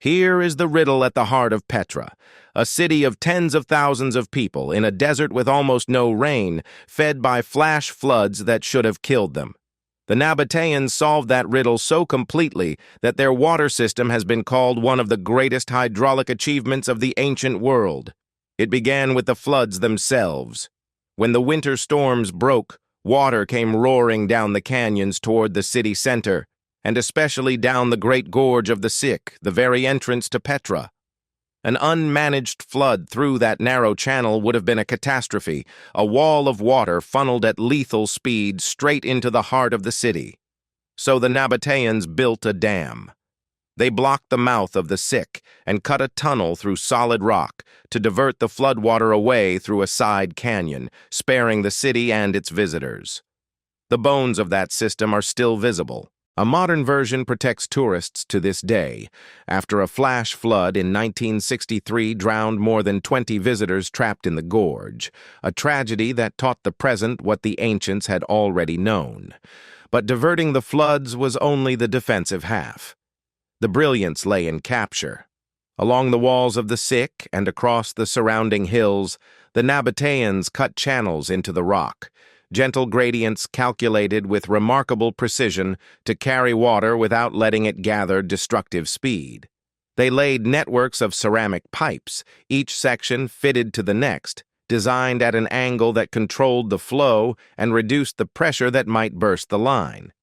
Here is the riddle at the heart of Petra, a city of tens of thousands of people in a desert with almost no rain, fed by flash floods that should have killed them. The Nabateans solved that riddle so completely that their water system has been called one of the greatest hydraulic achievements of the ancient world. It began with the floods themselves. When the winter storms broke, water came roaring down the canyons toward the city center, and especially down the great gorge of the Sick, the very entrance to Petra. An unmanaged flood through that narrow channel would have been a catastrophe, a wall of water funneled at lethal speed straight into the heart of the city. So the Nabateans built a dam. They blocked the mouth of the Sick and cut a tunnel through solid rock to divert the floodwater away through a side canyon, sparing the city and its visitors. The bones of that system are still visible. A modern version protects tourists to this day, after a flash flood in 1963 drowned more than 20 visitors trapped in the gorge, a tragedy that taught the present what the ancients had already known. But diverting the floods was only the defensive half. The brilliance lay in capture. Along the walls of the Sick and across the surrounding hills, the Nabateans cut channels into the rock, gentle gradients calculated with remarkable precision to carry water without letting it gather destructive speed. They laid networks of ceramic pipes, each section fitted to the next, designed at an angle that controlled the flow and reduced the pressure that might burst the line.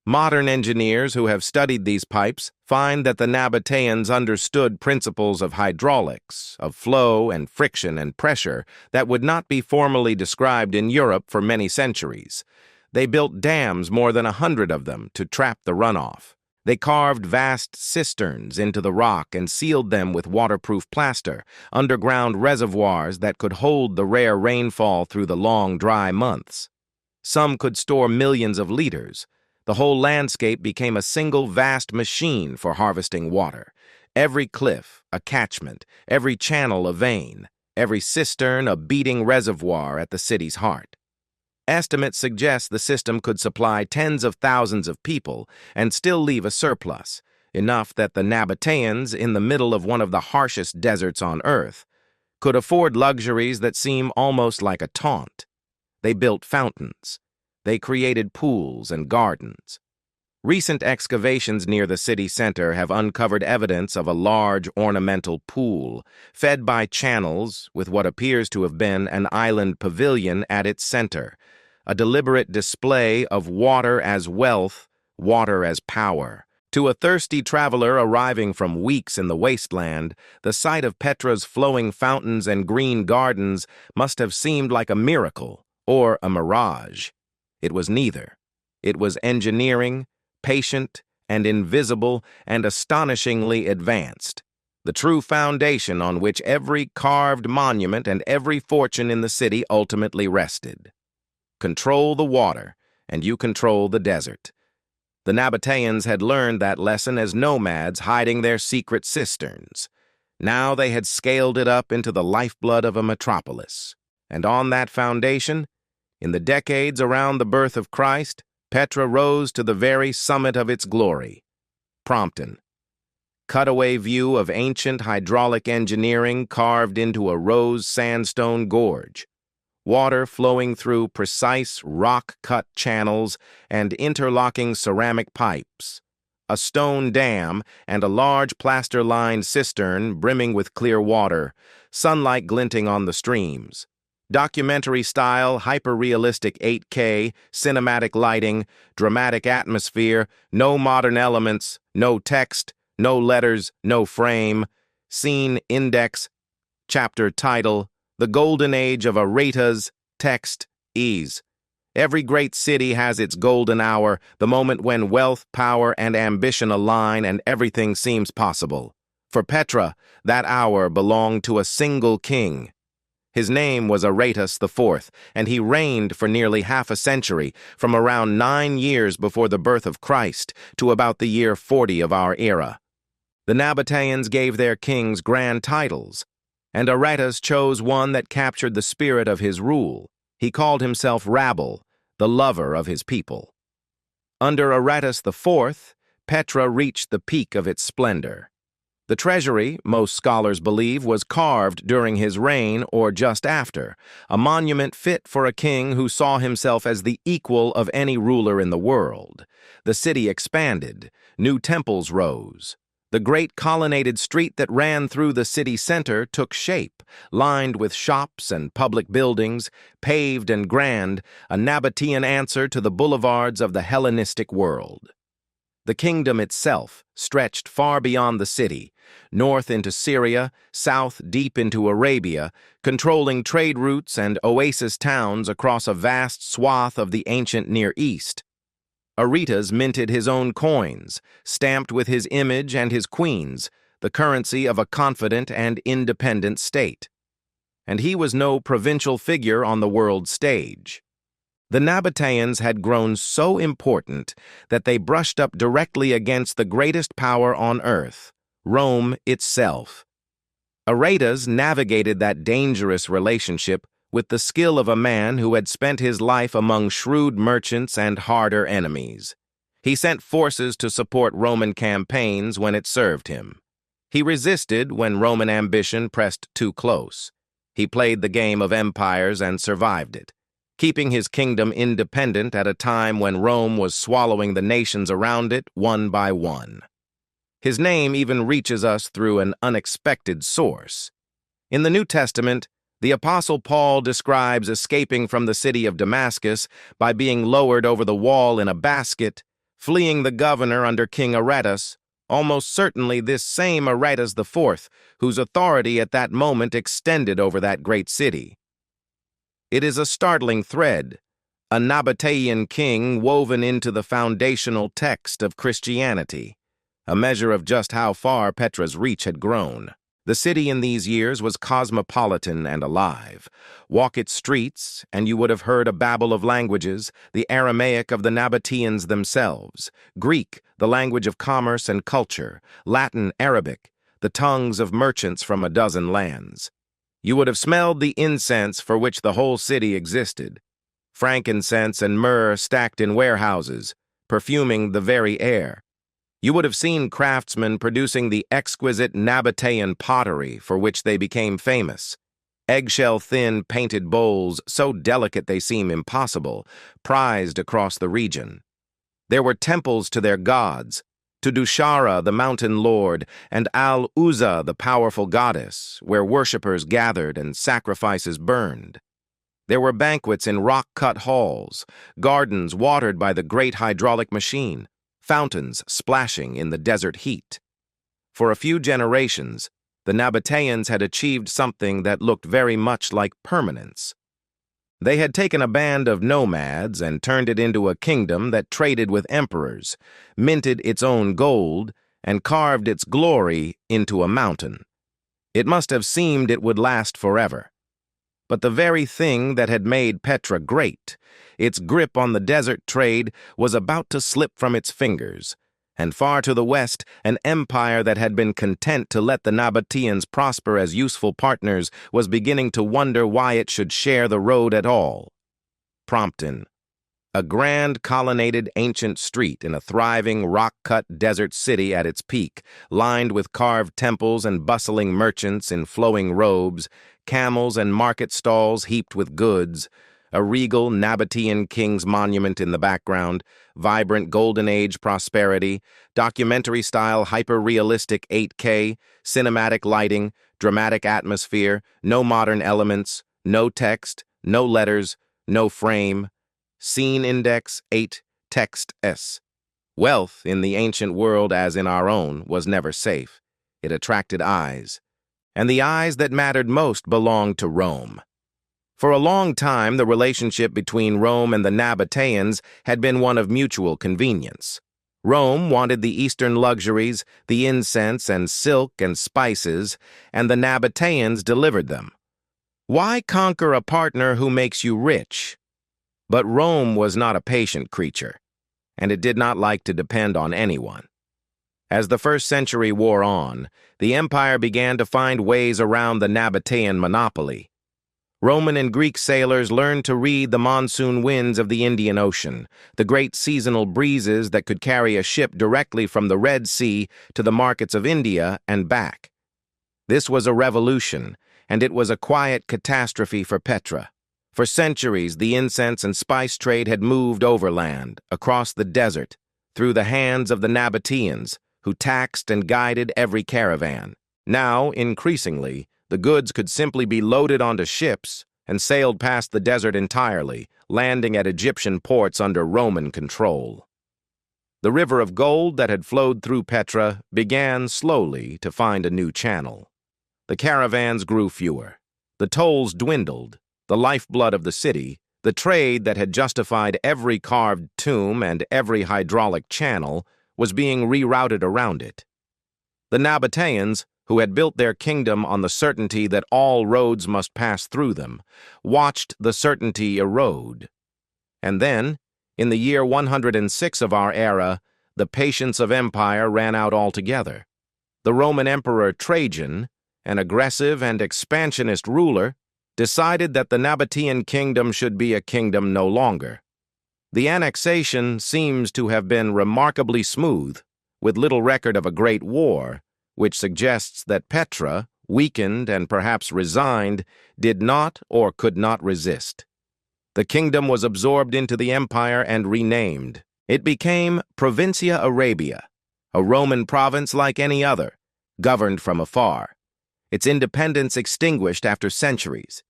Modern engineers who have studied these pipes find that the Nabateans understood principles of hydraulics, of flow and friction and pressure that would not be formally described in Europe for many centuries. They built dams, more than 100 of them, to trap the runoff. They carved vast cisterns into the rock and sealed them with waterproof plaster, underground reservoirs that could hold the rare rainfall through the long, dry months. Some could store millions of liters. The whole landscape became a single vast machine for harvesting water. Every cliff a catchment, every channel a vein, every cistern a beating reservoir at the city's heart. Estimates suggest the system could supply tens of thousands of people and still leave a surplus, enough that the Nabateans, in the middle of one of the harshest deserts on Earth, could afford luxuries that seem almost like a taunt. They built fountains. They created pools and gardens. Recent excavations near the city center have uncovered evidence of a large ornamental pool, fed by channels with what appears to have been an island pavilion at its center, a deliberate display of water as wealth, water as power. To a thirsty traveler arriving from weeks in the wasteland, the sight of Petra's flowing fountains and green gardens must have seemed like a miracle or a mirage. It was neither. It was engineering, patient and invisible and astonishingly advanced, the true foundation on which every carved monument and every fortune in the city ultimately rested. Control the water, and you control the desert. The Nabateans had learned that lesson as nomads hiding their secret cisterns. Now they had scaled it up into the lifeblood of a metropolis. And on that foundation, in the decades around the birth of Christ, Petra rose to the very summit of its glory. Prompton. Cutaway view of ancient hydraulic engineering carved into a rose sandstone gorge. Water flowing through precise rock-cut channels and interlocking ceramic pipes. A stone dam and a large plaster-lined cistern brimming with clear water, sunlight glinting on the streams. Documentary-style, hyper-realistic 8K, cinematic lighting, dramatic atmosphere, no modern elements, no text, no letters, no frame. Scene index, chapter title, The Golden Age of Aretas, text, ease. Every great city has its golden hour, the moment when wealth, power, and ambition align and everything seems possible. For Petra, that hour belonged to a single king. His name was Aretas IV, and he reigned for nearly half a century, from around 9 years before the birth of Christ to about the year 40 of our era. The Nabateans gave their kings grand titles, and Aretas chose one that captured the spirit of his rule. He called himself Rabble, the lover of his people. Under Aretas IV, Petra reached the peak of its splendor. The treasury, most scholars believe, was carved during his reign or just after, a monument fit for a king who saw himself as the equal of any ruler in the world. The city expanded, new temples rose. The great colonnaded street that ran through the city center took shape, lined with shops and public buildings, paved and grand, a Nabatean answer to the boulevards of the Hellenistic world. The kingdom itself stretched far beyond the city, north into Syria, south deep into Arabia, controlling trade routes and oasis towns across a vast swath of the ancient Near East. Aretas minted his own coins, stamped with his image and his queen's, the currency of a confident and independent state. And he was no provincial figure on the world stage. The Nabateans had grown so important that they brushed up directly against the greatest power on earth, Rome itself. Aretas navigated that dangerous relationship with the skill of a man who had spent his life among shrewd merchants and harder enemies. He sent forces to support Roman campaigns when it served him. He resisted when Roman ambition pressed too close. He played the game of empires and survived it, keeping his kingdom independent at a time when Rome was swallowing the nations around it one by one. His name even reaches us through an unexpected source. In the New Testament, the Apostle Paul describes escaping from the city of Damascus by being lowered over the wall in a basket, fleeing the governor under King Aretas, almost certainly this same Aretas IV, whose authority at that moment extended over that great city. It is a startling thread, a Nabatean king woven into the foundational text of Christianity, a measure of just how far Petra's reach had grown. The city in these years was cosmopolitan and alive. Walk its streets, and you would have heard a babble of languages, the Aramaic of the Nabateans themselves, Greek, the language of commerce and culture, Latin, Arabic, the tongues of merchants from a dozen lands. You would have smelled the incense for which the whole city existed, frankincense and myrrh stacked in warehouses, perfuming the very air. You would have seen craftsmen producing the exquisite Nabatean pottery for which they became famous. Eggshell-thin painted bowls, so delicate they seem impossible, prized across the region. There were temples to their gods, to Dushara, the mountain lord, and Al-Uzza, the powerful goddess, where worshippers gathered and sacrifices burned. There were banquets in rock-cut halls, gardens watered by the great hydraulic machine, fountains splashing in the desert heat. For a few generations, the Nabateans had achieved something that looked very much like permanence. They had taken a band of nomads and turned it into a kingdom that traded with emperors, minted its own gold, and carved its glory into a mountain. It must have seemed it would last forever. But the very thing that had made Petra great, its grip on the desert trade, was about to slip from its fingers, and far to the west, an empire that had been content to let the Nabateans prosper as useful partners was beginning to wonder why it should share the road at all. Prompton, a grand colonnaded ancient street in a thriving rock-cut desert city at its peak, lined with carved temples and bustling merchants in flowing robes, camels and market stalls heaped with goods, a regal Nabatean king's monument in the background, vibrant Golden Age prosperity, documentary-style hyper-realistic 8K, cinematic lighting, dramatic atmosphere, no modern elements, no text, no letters, no frame, scene index 8, text S. Wealth in the ancient world, as in our own, was never safe. It attracted eyes. And the eyes that mattered most belonged to Rome. For a long time, the relationship between Rome and the Nabateans had been one of mutual convenience. Rome wanted the Eastern luxuries, the incense and silk and spices, and the Nabateans delivered them. Why conquer a partner who makes you rich? But Rome was not a patient creature, and it did not like to depend on anyone. As the first century wore on, the empire began to find ways around the Nabatean monopoly. Roman and Greek sailors learned to read the monsoon winds of the Indian Ocean, the great seasonal breezes that could carry a ship directly from the Red Sea to the markets of India and back. This was a revolution, and it was a quiet catastrophe for Petra. For centuries, the incense and spice trade had moved overland, across the desert, through the hands of the Nabateans, who taxed and guided every caravan. Now, increasingly, the goods could simply be loaded onto ships and sailed past the desert entirely, landing at Egyptian ports under Roman control. The river of gold that had flowed through Petra began slowly to find a new channel. The caravans grew fewer. The tolls dwindled. The lifeblood of the city, the trade that had justified every carved tomb and every hydraulic channel, was being rerouted around it. The Nabateans, who had built their kingdom on the certainty that all roads must pass through them, watched the certainty erode. And then, in the year 106 of our era, the patience of empire ran out altogether. The Roman Emperor Trajan, an aggressive and expansionist ruler, decided that the Nabatean kingdom should be a kingdom no longer. The annexation seems to have been remarkably smooth, with little record of a great war, which suggests that Petra, weakened and perhaps resigned, did not or could not resist. The kingdom was absorbed into the empire and renamed. It became Provincia Arabia, a Roman province like any other, governed from afar, its independence extinguished after centuries.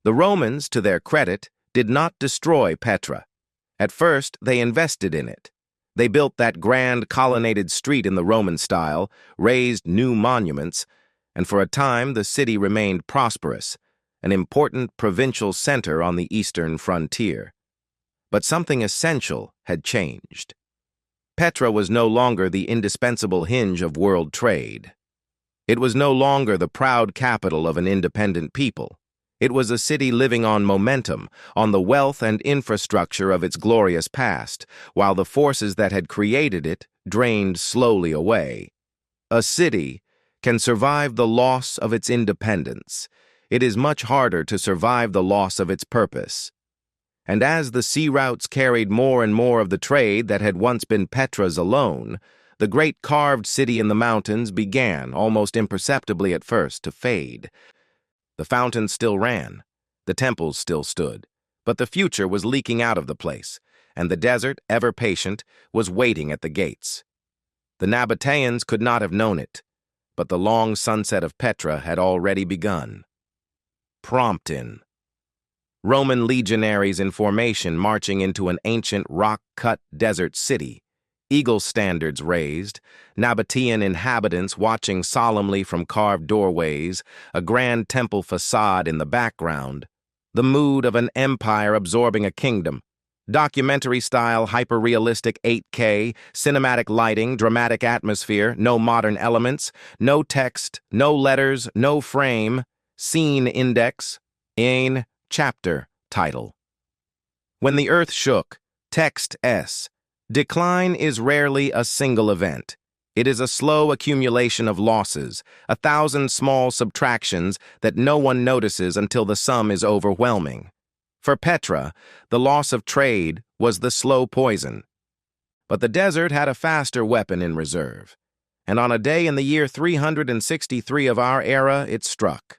The Romans, to their credit, did not destroy Petra. At first, they invested in it. They built that grand colonnaded street in the Roman style, raised new monuments, and for a time the city remained prosperous, an important provincial center on the eastern frontier. But something essential had changed. Petra was no longer the indispensable hinge of world trade. It was no longer the proud capital of an independent people. It was a city living on momentum, on the wealth and infrastructure of its glorious past, while the forces that had created it drained slowly away. A city can survive the loss of its independence. It is much harder to survive the loss of its purpose. And as the sea routes carried more and more of the trade that had once been Petra's alone, the great carved city in the mountains began, almost imperceptibly at first, to fade. The fountains still ran, the temples still stood, but the future was leaking out of the place, and the desert, ever patient, was waiting at the gates. The Nabateans could not have known it, but the long sunset of Petra had already begun. Promptin. Roman legionaries in formation marching into an ancient rock-cut desert city, eagle standards raised, Nabatean inhabitants watching solemnly from carved doorways, a grand temple facade in the background, the mood of an empire absorbing a kingdom, documentary-style, hyper-realistic 8K, cinematic lighting, dramatic atmosphere, no modern elements, no text, no letters, no frame, scene index, ein, chapter, title. When the earth shook, text S. Decline is rarely a single event. It is a slow accumulation of losses, 1,000 small subtractions that no one notices until the sum is overwhelming. For Petra, the loss of trade was the slow poison. But the desert had a faster weapon in reserve, and on a day in the year 363 of our era, it struck.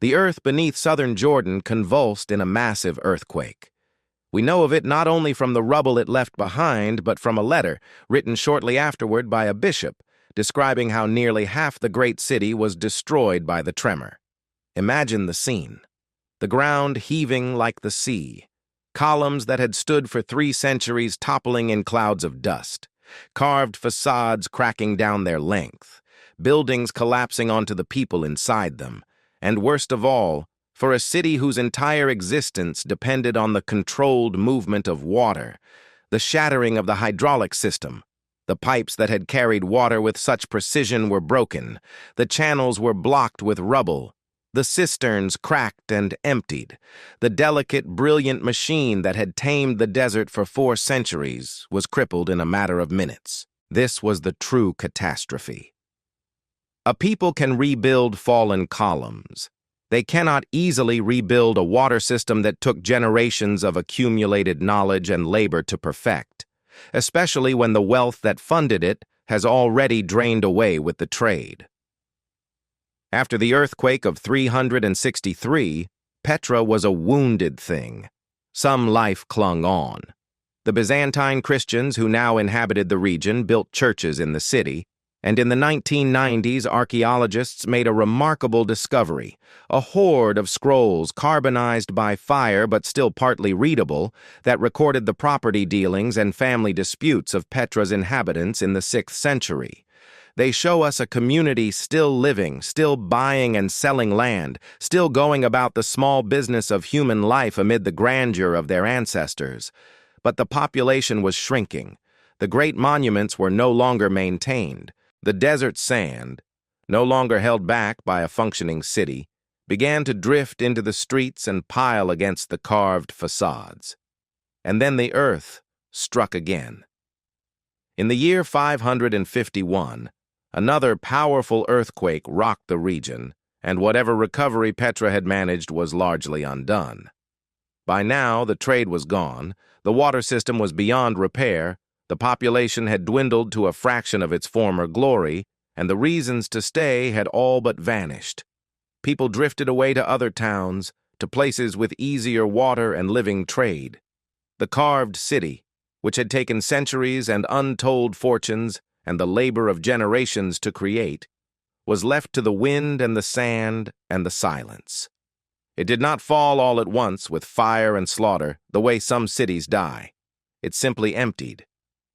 The earth beneath southern Jordan convulsed in a massive earthquake. We know of it not only from the rubble it left behind, but from a letter written shortly afterward by a bishop describing how nearly half the great city was destroyed by the tremor. Imagine the scene. The ground heaving like the sea, columns that had stood for 3 centuries toppling in clouds of dust, carved facades cracking down their length, buildings collapsing onto the people inside them, and worst of all, for a city whose entire existence depended on the controlled movement of water, the shattering of the hydraulic system. The pipes that had carried water with such precision were broken, the channels were blocked with rubble, the cisterns cracked and emptied. The delicate, brilliant machine that had tamed the desert for 4 centuries was crippled in a matter of minutes. This was the true catastrophe. A people can rebuild fallen columns. They cannot easily rebuild a water system that took generations of accumulated knowledge and labor to perfect, especially when the wealth that funded it has already drained away with the trade. After the earthquake of 363, Petra was a wounded thing. Some life clung on. The Byzantine Christians who now inhabited the region built churches in the city, and in the 1990s, archaeologists made a remarkable discovery, a hoard of scrolls carbonized by fire but still partly readable that recorded the property dealings and family disputes of Petra's inhabitants in the 6th century. They show us a community still living, still buying and selling land, still going about the small business of human life amid the grandeur of their ancestors. But the population was shrinking. The great monuments were no longer maintained. The desert sand, no longer held back by a functioning city, began to drift into the streets and pile against the carved facades. And then the earth struck again. In the year 551, another powerful earthquake rocked the region, and whatever recovery Petra had managed was largely undone. By now, the trade was gone, the water system was beyond repair, the population had dwindled to a fraction of its former glory, and the reasons to stay had all but vanished. People drifted away to other towns, to places with easier water and living trade. The carved city, which had taken centuries and untold fortunes and the labor of generations to create, was left to the wind and the sand and the silence. It did not fall all at once with fire and slaughter, the way some cities die. It simply emptied.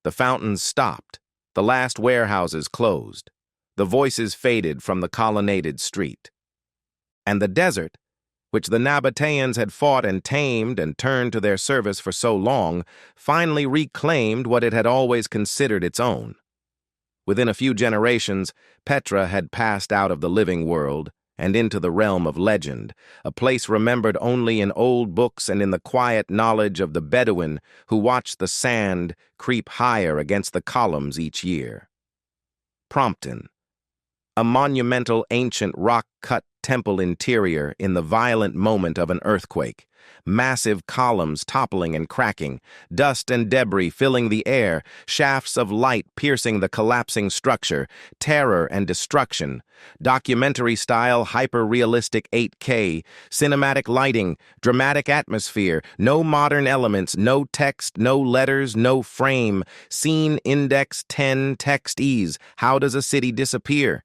The fountains stopped, the last warehouses closed, the voices faded from the colonnaded street. And the desert, which the Nabateans had fought and tamed and turned to their service for so long, finally reclaimed what it had always considered its own. Within a few generations, Petra had passed out of the living world and into the realm of legend, a place remembered only in old books and in the quiet knowledge of the Bedouin who watched the sand creep higher against the columns each year. Prompton, a monumental ancient rock-cut temple interior in the violent moment of an earthquake, massive columns toppling and cracking, dust and debris filling the air, shafts of light piercing the collapsing structure, terror and destruction, documentary-style hyper-realistic 8K, cinematic lighting, dramatic atmosphere, no modern elements, no text, no letters, no frame, scene index 10 text ease. How does a city disappear?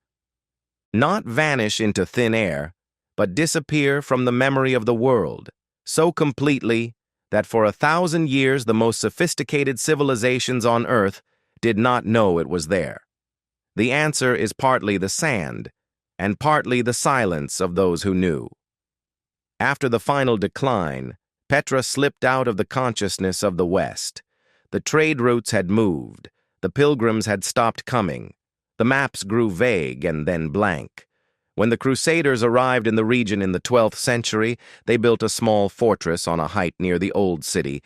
Not vanish into thin air, but disappear from the memory of the world, so completely that for 1,000 years the most sophisticated civilizations on Earth did not know it was there. The answer is partly the sand, and partly the silence of those who knew. After the final decline, Petra slipped out of the consciousness of the West. The trade routes had moved, the pilgrims had stopped coming, the maps grew vague and then blank. When the Crusaders arrived in the region in the 12th century, they built a small fortress on a height near the old city,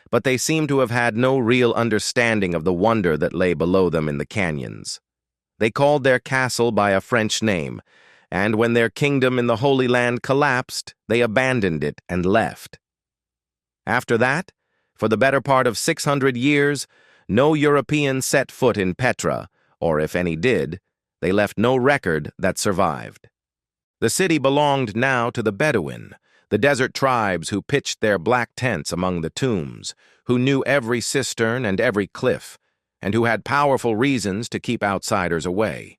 but they seem to have had no real understanding of the wonder that lay below them in the canyons. They called their castle by a French name, and when their kingdom in the Holy Land collapsed, they abandoned it and left. After that, for the better part of 600 years, no European set foot in Petra, or if any did, they left no record that survived. The city belonged now to the Bedouin, the desert tribes who pitched their black tents among the tombs, who knew every cistern and every cliff, and who had powerful reasons to keep outsiders away.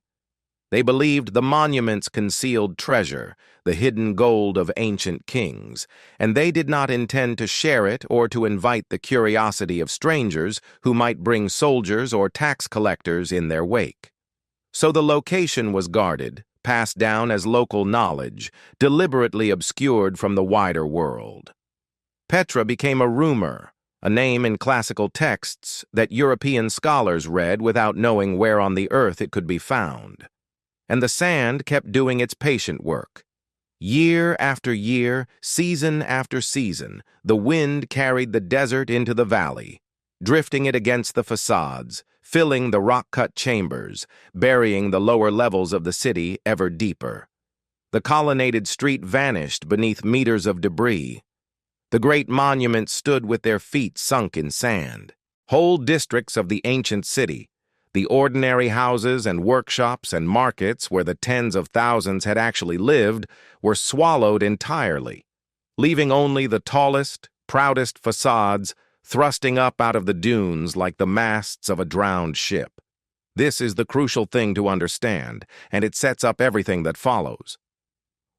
They believed the monuments concealed treasure, the hidden gold of ancient kings, and they did not intend to share it or to invite the curiosity of strangers who might bring soldiers or tax collectors in their wake. So the location was guarded, passed down as local knowledge, deliberately obscured from the wider world. Petra became a rumor, a name in classical texts that European scholars read without knowing where on the earth it could be found. And the sand kept doing its patient work. Year after year, season after season, the wind carried the desert into the valley, drifting it against the facades, filling the rock-cut chambers, burying the lower levels of the city ever deeper. The colonnaded street vanished beneath meters of debris. The great monuments stood with their feet sunk in sand. Whole districts of the ancient city, the ordinary houses and workshops and markets where the tens of thousands had actually lived, were swallowed entirely, leaving only the tallest, proudest facades thrusting up out of the dunes like the masts of a drowned ship. This is the crucial thing to understand, and it sets up everything that follows.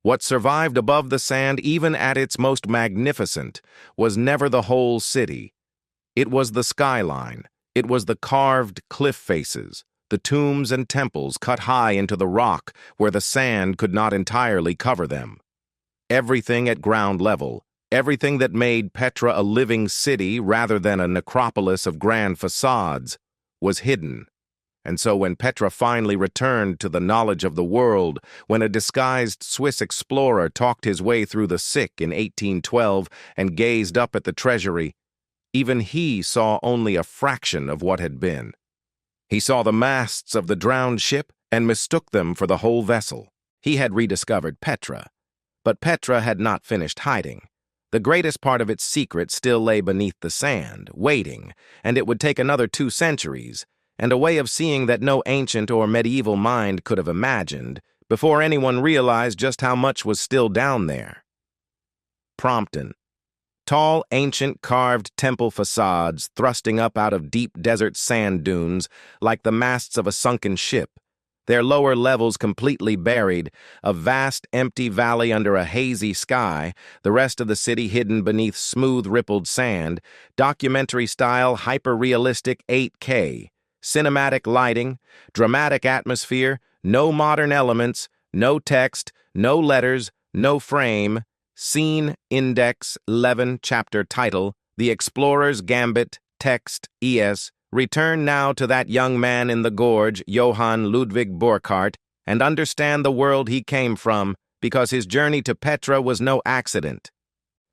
What survived above the sand, even at its most magnificent, was never the whole city. It was the skyline. It was the carved cliff faces, the tombs and temples cut high into the rock where the sand could not entirely cover them. Everything at ground level, everything that made Petra a living city rather than a necropolis of grand facades, was hidden. And so when Petra finally returned to the knowledge of the world, when a disguised Swiss explorer talked his way through the sick in 1812 and gazed up at the treasury, even he saw only a fraction of what had been. He saw the masts of the drowned ship and mistook them for the whole vessel. He had rediscovered Petra, but Petra had not finished hiding. The greatest part of its secret still lay beneath the sand, waiting, and it would take another 2 centuries, and a way of seeing that no ancient or medieval mind could have imagined, before anyone realized just how much was still down there. Prompton. Tall, ancient, carved temple facades thrusting up out of deep desert sand dunes like the masts of a sunken ship, their lower levels completely buried, a vast empty valley under a hazy sky, the rest of the city hidden beneath smooth rippled sand, documentary-style hyper-realistic 8K, cinematic lighting, dramatic atmosphere, no modern elements, no text, no letters, no frame, scene, index, 11, chapter title, The Explorer's Gambit, text, ES, return now to that young man in the gorge, Johann Ludwig Burckhardt, and understand the world he came from, because his journey to Petra was no accident.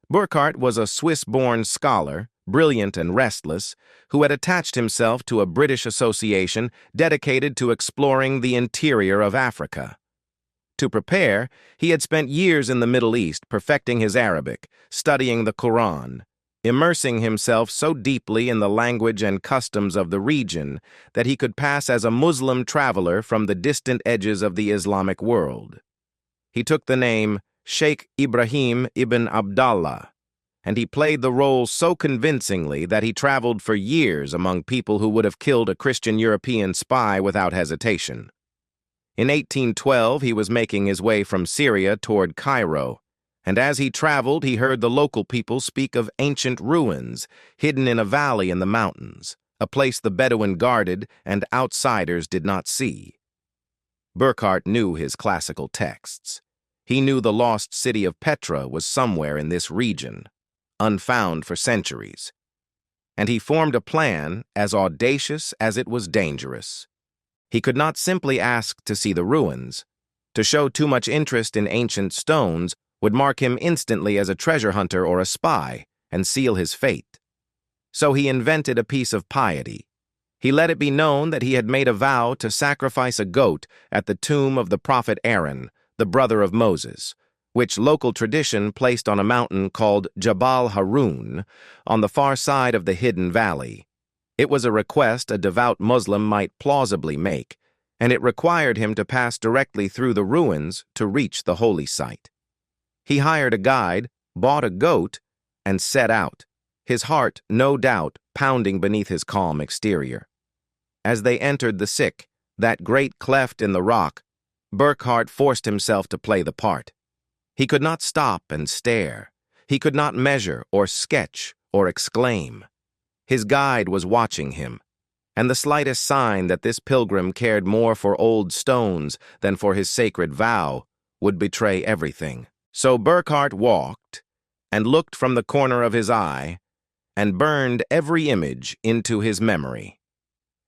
Burckhardt was a Swiss-born scholar, brilliant and restless, who had attached himself to a British association dedicated to exploring the interior of Africa. To prepare, he had spent years in the Middle East perfecting his Arabic, studying the Quran, immersing himself so deeply in the language and customs of the region that he could pass as a Muslim traveler from the distant edges of the Islamic world. He took the name Sheikh Ibrahim ibn Abdallah, and he played the role so convincingly that he traveled for years among people who would have killed a Christian European spy without hesitation. In 1812, he was making his way from Syria toward Cairo, and as he traveled, he heard the local people speak of ancient ruins hidden in a valley in the mountains, a place the Bedouin guarded and outsiders did not see. Burckhardt knew his classical texts. He knew the lost city of Petra was somewhere in this region, unfound for centuries. And he formed a plan as audacious as it was dangerous. He could not simply ask to see the ruins. To show too much interest in ancient stones would mark him instantly as a treasure hunter or a spy and seal his fate. So he invented a piece of piety. He let it be known that he had made a vow to sacrifice a goat at the tomb of the prophet Aaron, the brother of Moses, which local tradition placed on a mountain called Jabal Harun on the far side of the hidden valley. It was a request a devout Muslim might plausibly make, and it required him to pass directly through the ruins to reach the holy site. He hired a guide, bought a goat, and set out, his heart, no doubt, pounding beneath his calm exterior. As they entered the Sick, that great cleft in the rock, Burckhardt forced himself to play the part. He could not stop and stare. He could not measure or sketch or exclaim. His guide was watching him, and the slightest sign that this pilgrim cared more for old stones than for his sacred vow would betray everything. So Burckhardt walked, and looked from the corner of his eye, and burned every image into his memory.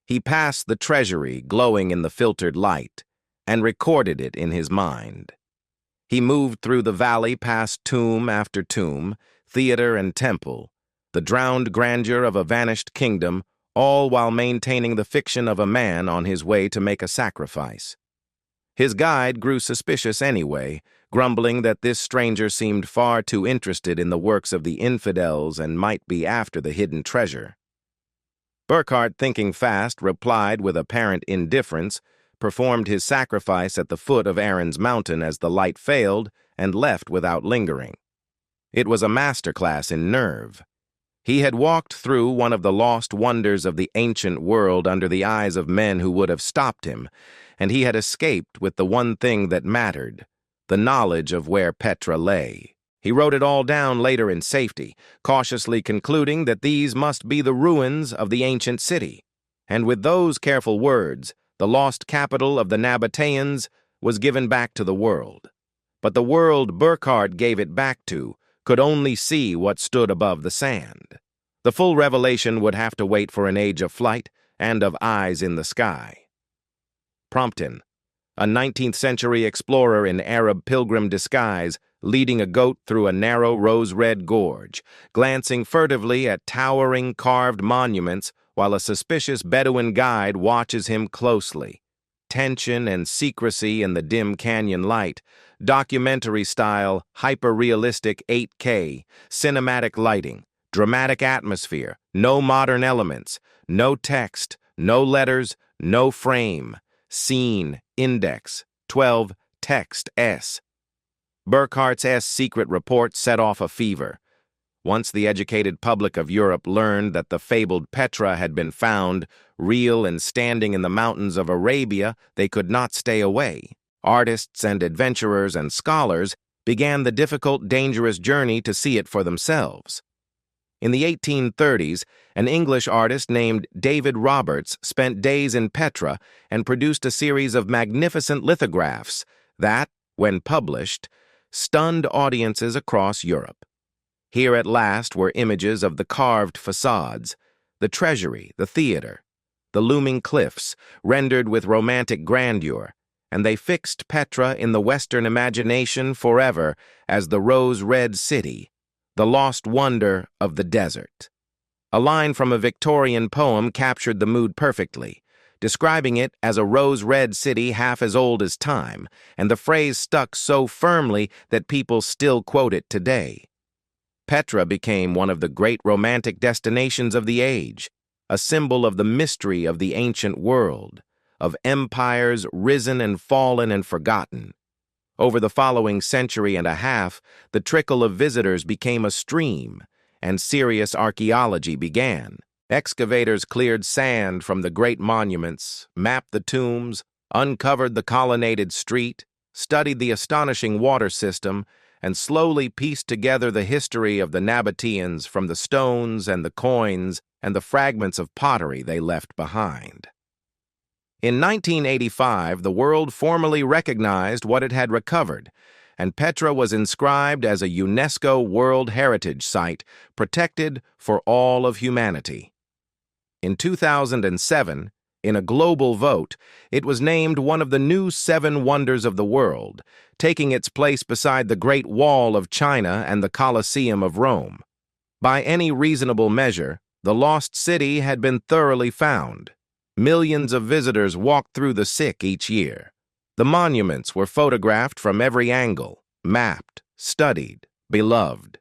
He passed the treasury glowing in the filtered light, and recorded it in his mind. He moved through the valley past tomb after tomb, theater and temple, the drowned grandeur of a vanished kingdom, all while maintaining the fiction of a man on his way to make a sacrifice. His guide grew suspicious anyway, grumbling that this stranger seemed far too interested in the works of the infidels and might be after the hidden treasure. Burckhardt, thinking fast, replied with apparent indifference, performed his sacrifice at the foot of Aaron's mountain as the light failed, and left without lingering. It was a masterclass in nerve. He had walked through one of the lost wonders of the ancient world under the eyes of men who would have stopped him, and he had escaped with the one thing that mattered, the knowledge of where Petra lay. He wrote it all down later in safety, cautiously concluding that these must be the ruins of the ancient city. And with those careful words, the lost capital of the Nabateans was given back to the world. But the world Burckhardt gave it back to could only see what stood above the sand. The full revelation would have to wait for an age of flight and of eyes in the sky. Prompton, a 19th-century explorer in Arab pilgrim disguise, leading a goat through a narrow rose-red gorge, glancing furtively at towering carved monuments while a suspicious Bedouin guide watches him closely. Tension and secrecy in the dim canyon light, documentary-style, hyper-realistic 8K, cinematic lighting, dramatic atmosphere, no modern elements, no text, no letters, no frame, scene, index, 12, text, S. Burckhardt's secret report set off a fever. Once the educated public of Europe learned that the fabled Petra had been found, real and standing in the mountains of Arabia, they could not stay away. Artists and adventurers and scholars began the difficult, dangerous journey to see it for themselves. In the 1830s, an English artist named David Roberts spent days in Petra and produced a series of magnificent lithographs that, when published, stunned audiences across Europe. Here at last were images of the carved facades, the treasury, the theater, the looming cliffs, rendered with romantic grandeur, and they fixed Petra in the Western imagination forever as the rose-red city, the lost wonder of the desert. A line from a Victorian poem captured the mood perfectly, describing it as a rose-red city half as old as time, and the phrase stuck so firmly that people still quote it today. Petra became one of the great romantic destinations of the age, a symbol of the mystery of the ancient world, of empires risen and fallen and forgotten. Over the following century and a half, the trickle of visitors became a stream, and serious archaeology began. Excavators cleared sand from the great monuments, mapped the tombs, uncovered the colonnaded street, studied the astonishing water system, and slowly pieced together the history of the Nabateans from the stones and the coins and the fragments of pottery they left behind. In 1985, the world formally recognized what it had recovered, and Petra was inscribed as a UNESCO World Heritage Site, protected for all of humanity. In 2007, in a global vote, it was named one of the new 7 wonders of the world, taking its place beside the Great Wall of China and the Colosseum of Rome. By any reasonable measure, the lost city had been thoroughly found. Millions of visitors walked through the Sikh each year. The monuments were photographed from every angle, mapped, studied, beloved.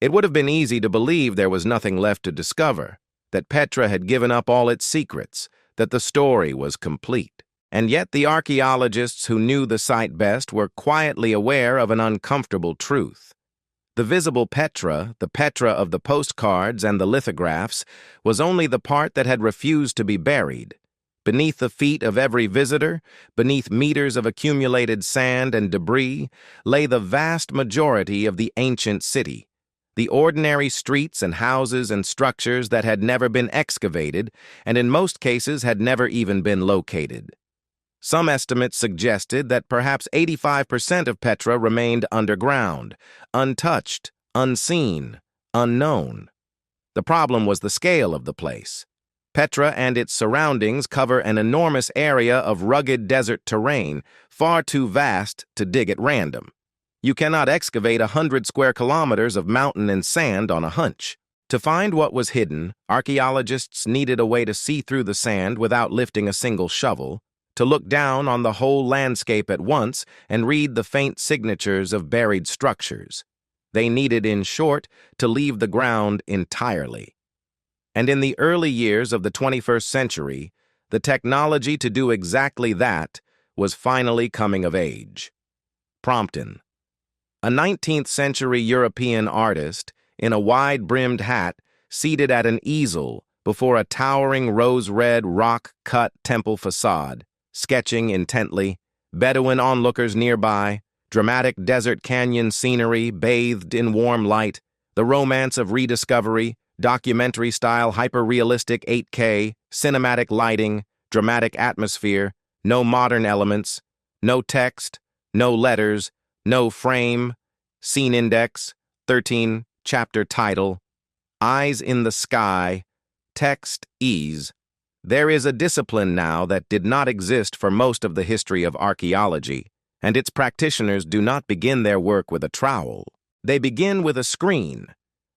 It would have been easy to believe there was nothing left to discover, that Petra had given up all its secrets, that the story was complete. And yet the archaeologists who knew the site best were quietly aware of an uncomfortable truth. The visible Petra, the Petra of the postcards and the lithographs, was only the part that had refused to be buried. Beneath the feet of every visitor, beneath meters of accumulated sand and debris, lay the vast majority of the ancient city, the ordinary streets and houses and structures that had never been excavated and in most cases had never even been located. Some estimates suggested that perhaps 85% of Petra remained underground, untouched, unseen, unknown. The problem was the scale of the place. Petra and its surroundings cover an enormous area of rugged desert terrain, far too vast to dig at random. You cannot excavate 100 square kilometers of mountain and sand on a hunch. To find what was hidden, archaeologists needed a way to see through the sand without lifting a single shovel. to look down on the whole landscape at once and read the faint signatures of buried structures. They needed, in short, to leave the ground entirely. And in the early years of the 21st century, the technology to do exactly that was finally coming of age. Prompton, a 19th-century European artist in a wide-brimmed hat, seated at an easel before a towering rose-red rock-cut temple facade, sketching intently, Bedouin onlookers nearby, dramatic desert canyon scenery bathed in warm light, the romance of rediscovery, documentary-style hyper-realistic 8K, cinematic lighting, dramatic atmosphere, no modern elements, no text, no letters, no frame, scene index, 13, chapter title, eyes in the sky, text ease. There is a discipline now that did not exist for most of the history of archaeology, and its practitioners do not begin their work with a trowel. They begin with a screen.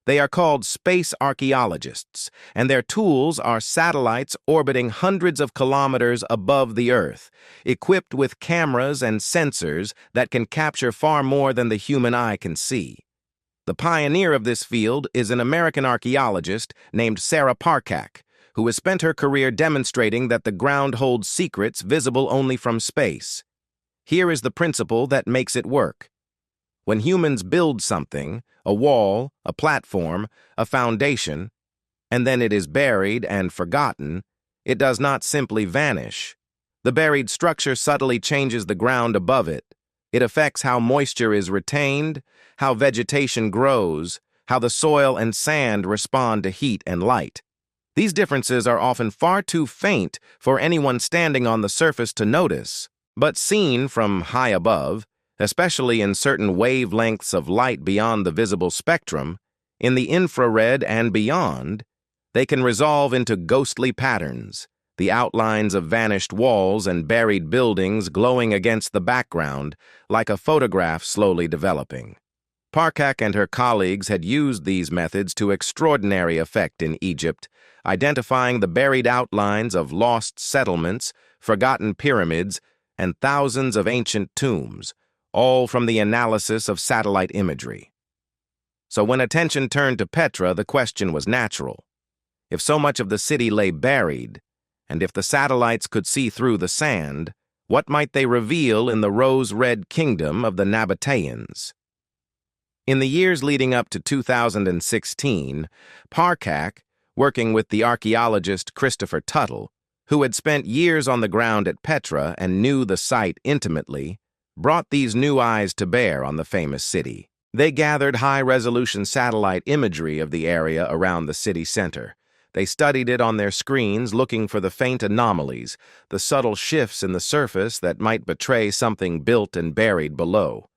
They are called space archaeologists, and their tools are satellites orbiting hundreds of kilometers above the Earth, equipped with cameras and sensors that can capture far more than the human eye can see. The pioneer of this field is an American archaeologist named Sarah Parcak, who has spent her career demonstrating that the ground holds secrets visible only from space. Here is the principle that makes it work. When humans build something, a wall, a platform, a foundation, and then it is buried and forgotten, it does not simply vanish. The buried structure subtly changes the ground above it. It affects how moisture is retained, how vegetation grows, how the soil and sand respond to heat and light. These differences are often far too faint for anyone standing on the surface to notice, but seen from high above, especially in certain wavelengths of light beyond the visible spectrum, in the infrared and beyond, they can resolve into ghostly patterns, the outlines of vanished walls and buried buildings glowing against the background, like a photograph slowly developing. Parcak and her colleagues had used these methods to extraordinary effect in Egypt, identifying the buried outlines of lost settlements, forgotten pyramids, and thousands of ancient tombs, all from the analysis of satellite imagery. So when attention turned to Petra, the question was natural. If so much of the city lay buried, and if the satellites could see through the sand, what might they reveal in the rose-red kingdom of the Nabateans? In the years leading up to 2016, Parcak, working with the archaeologist Christopher Tuttle, who had spent years on the ground at Petra and knew the site intimately, brought these new eyes to bear on the famous city. They gathered high-resolution satellite imagery of the area around the city center. They studied it on their screens, looking for the faint anomalies, the subtle shifts in the surface that might betray something built and buried below.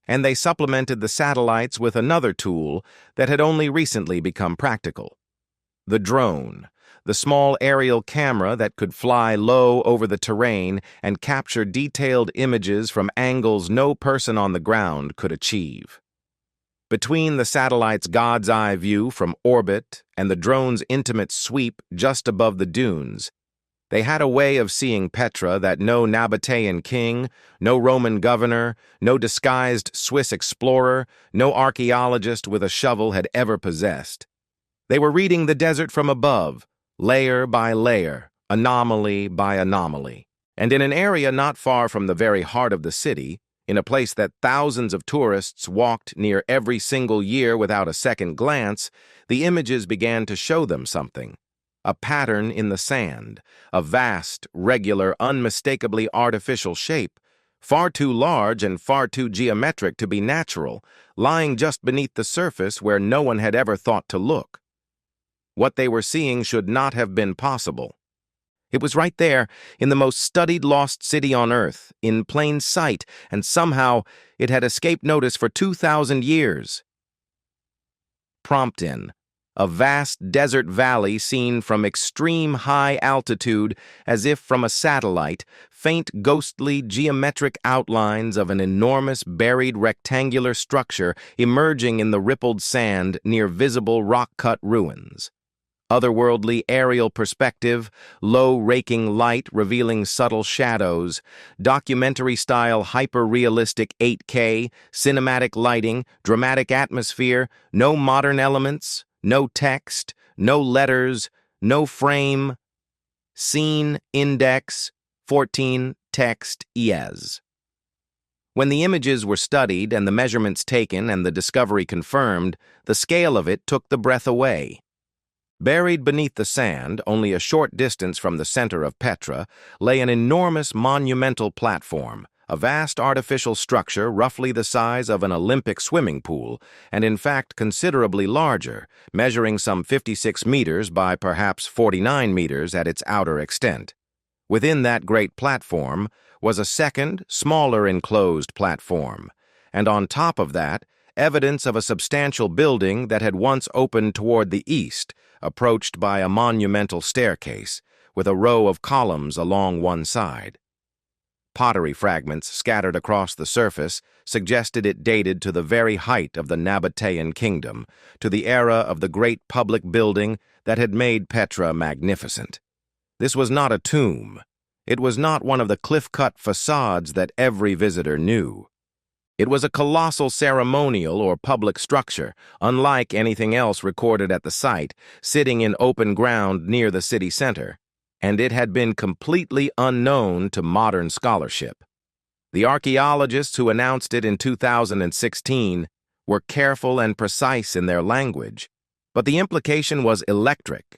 And they supplemented the satellites with another tool that had only recently become practical: the drone, the small aerial camera that could fly low over the terrain and capture detailed images from angles no person on the ground could achieve. Between the satellite's God's eye view from orbit and the drone's intimate sweep just above the dunes, they had a way of seeing Petra that no Nabatean king, no Roman governor, no disguised Swiss explorer, no archaeologist with a shovel had ever possessed. They were reading the desert from above, layer by layer, anomaly by anomaly. And in an area not far from the very heart of the city, in a place that thousands of tourists walked near every single year without a second glance, the images began to show them something. A pattern in the sand, a vast, regular, unmistakably artificial shape, far too large and far too geometric to be natural, lying just beneath the surface where no one had ever thought to look. What they were seeing should not have been possible. It was right there, in the most studied lost city on Earth, in plain sight, and somehow it had escaped notice for 2,000 years. Prompton, a vast desert valley seen from extreme high altitude as if from a satellite, faint ghostly geometric outlines of an enormous buried rectangular structure emerging in the rippled sand near visible rock-cut ruins. Otherworldly aerial perspective, low raking light revealing subtle shadows, documentary-style hyper-realistic 8K, cinematic lighting, dramatic atmosphere, no modern elements, no text, no letters, no frame, scene, index, 14, text, ES. When the images were studied and the measurements taken and the discovery confirmed, the scale of it took the breath away. Buried beneath the sand, only a short distance from the center of Petra, lay an enormous monumental platform, a vast artificial structure roughly the size of an Olympic swimming pool, and in fact considerably larger, measuring some 56 meters by perhaps 49 meters at its outer extent. Within that great platform was a second, smaller enclosed platform, and on top of that, evidence of a substantial building that had once opened toward the east, approached by a monumental staircase, with a row of columns along one side. Pottery fragments scattered across the surface suggested it dated to the very height of the Nabatean kingdom, to the era of the great public building that had made Petra magnificent. This was not a tomb. It was not one of the cliff-cut facades that every visitor knew. It was a colossal ceremonial or public structure, unlike anything else recorded at the site, sitting in open ground near the city center, and it had been completely unknown to modern scholarship. The archaeologists who announced it in 2016 were careful and precise in their language, but the implication was electric.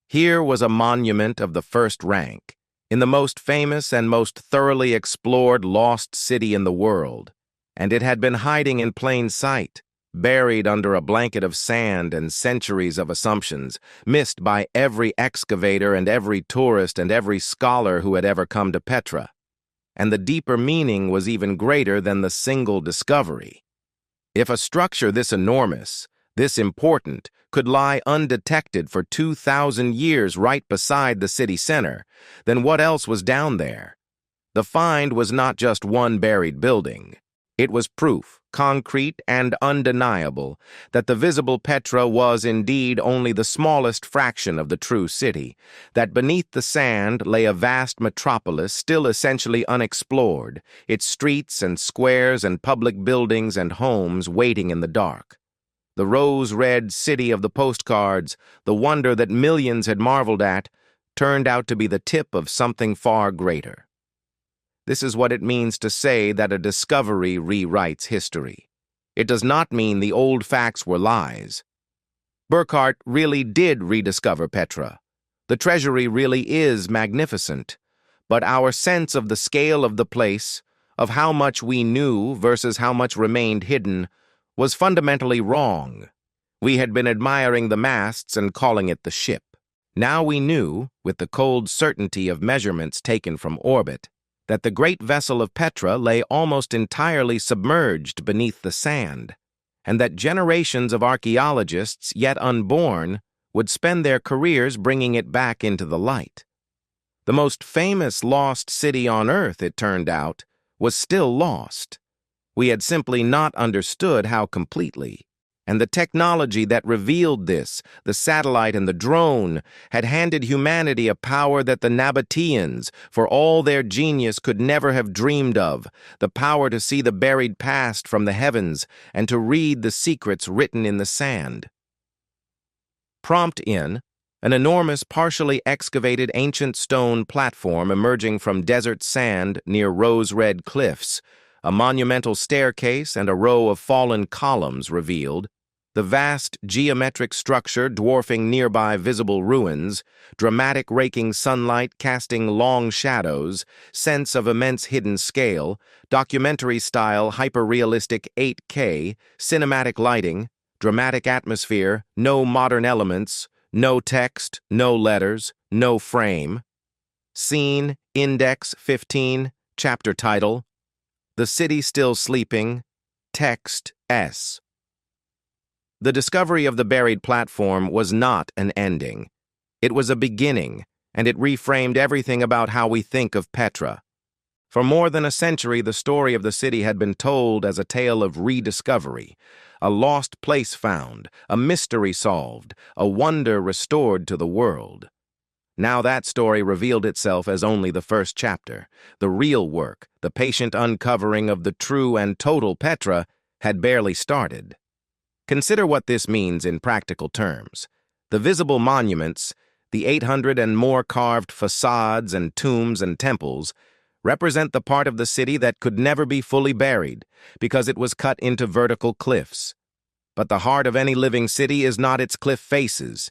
Here was a monument of the first rank, in the most famous and most thoroughly explored lost city in the world, and it had been hiding in plain sight, buried under a blanket of sand and centuries of assumptions, missed by every excavator and every tourist and every scholar who had ever come to Petra. And the deeper meaning was even greater than the single discovery. If a structure this enormous, this important, could lie undetected for 2,000 years right beside the city center, then what else was down there? The find was not just one buried building. It was proof, concrete and undeniable, that the visible Petra was indeed only the smallest fraction of the true city, that beneath the sand lay a vast metropolis still essentially unexplored, its streets and squares and public buildings and homes waiting in the dark. The rose-red city of the postcards, the wonder that millions had marveled at, turned out to be the tip of something far greater. This is what it means to say that a discovery rewrites history. It does not mean the old facts were lies. Burckhardt really did rediscover Petra. The treasury really is magnificent. But our sense of the scale of the place, of how much we knew versus how much remained hidden, was fundamentally wrong. We had been admiring the masts and calling it the ship. Now we knew, with the cold certainty of measurements taken from orbit, that the great vessel of Petra lay almost entirely submerged beneath the sand, and that generations of archaeologists, yet unborn, would spend their careers bringing it back into the light. The most famous lost city on Earth, it turned out, was still lost. We had simply not understood how completely. And the technology that revealed this, the satellite and the drone, had handed humanity a power that the Nabateans, for all their genius, could never have dreamed of, the power to see the buried past from the heavens and to read the secrets written in the sand. Prompt in, an enormous partially excavated ancient stone platform emerging from desert sand near rose-red cliffs, a monumental staircase and a row of fallen columns revealed, the vast geometric structure dwarfing nearby visible ruins, dramatic raking sunlight casting long shadows, sense of immense hidden scale, documentary-style hyper-realistic 8K, cinematic lighting, dramatic atmosphere, no modern elements, no text, no letters, no frame. Scene, Index 15, chapter title, The City Still Sleeping, text S. The discovery of the buried platform was not an ending. It was a beginning, and it reframed everything about how we think of Petra. For more than a century, the story of the city had been told as a tale of rediscovery, a lost place found, a mystery solved, a wonder restored to the world. Now that story revealed itself as only the first chapter. The real work, the patient uncovering of the true and total Petra, had barely started. Consider what this means in practical terms. The visible monuments, the 800 and more carved facades and tombs and temples, represent the part of the city that could never be fully buried because it was cut into vertical cliffs. But the heart of any living city is not its cliff faces.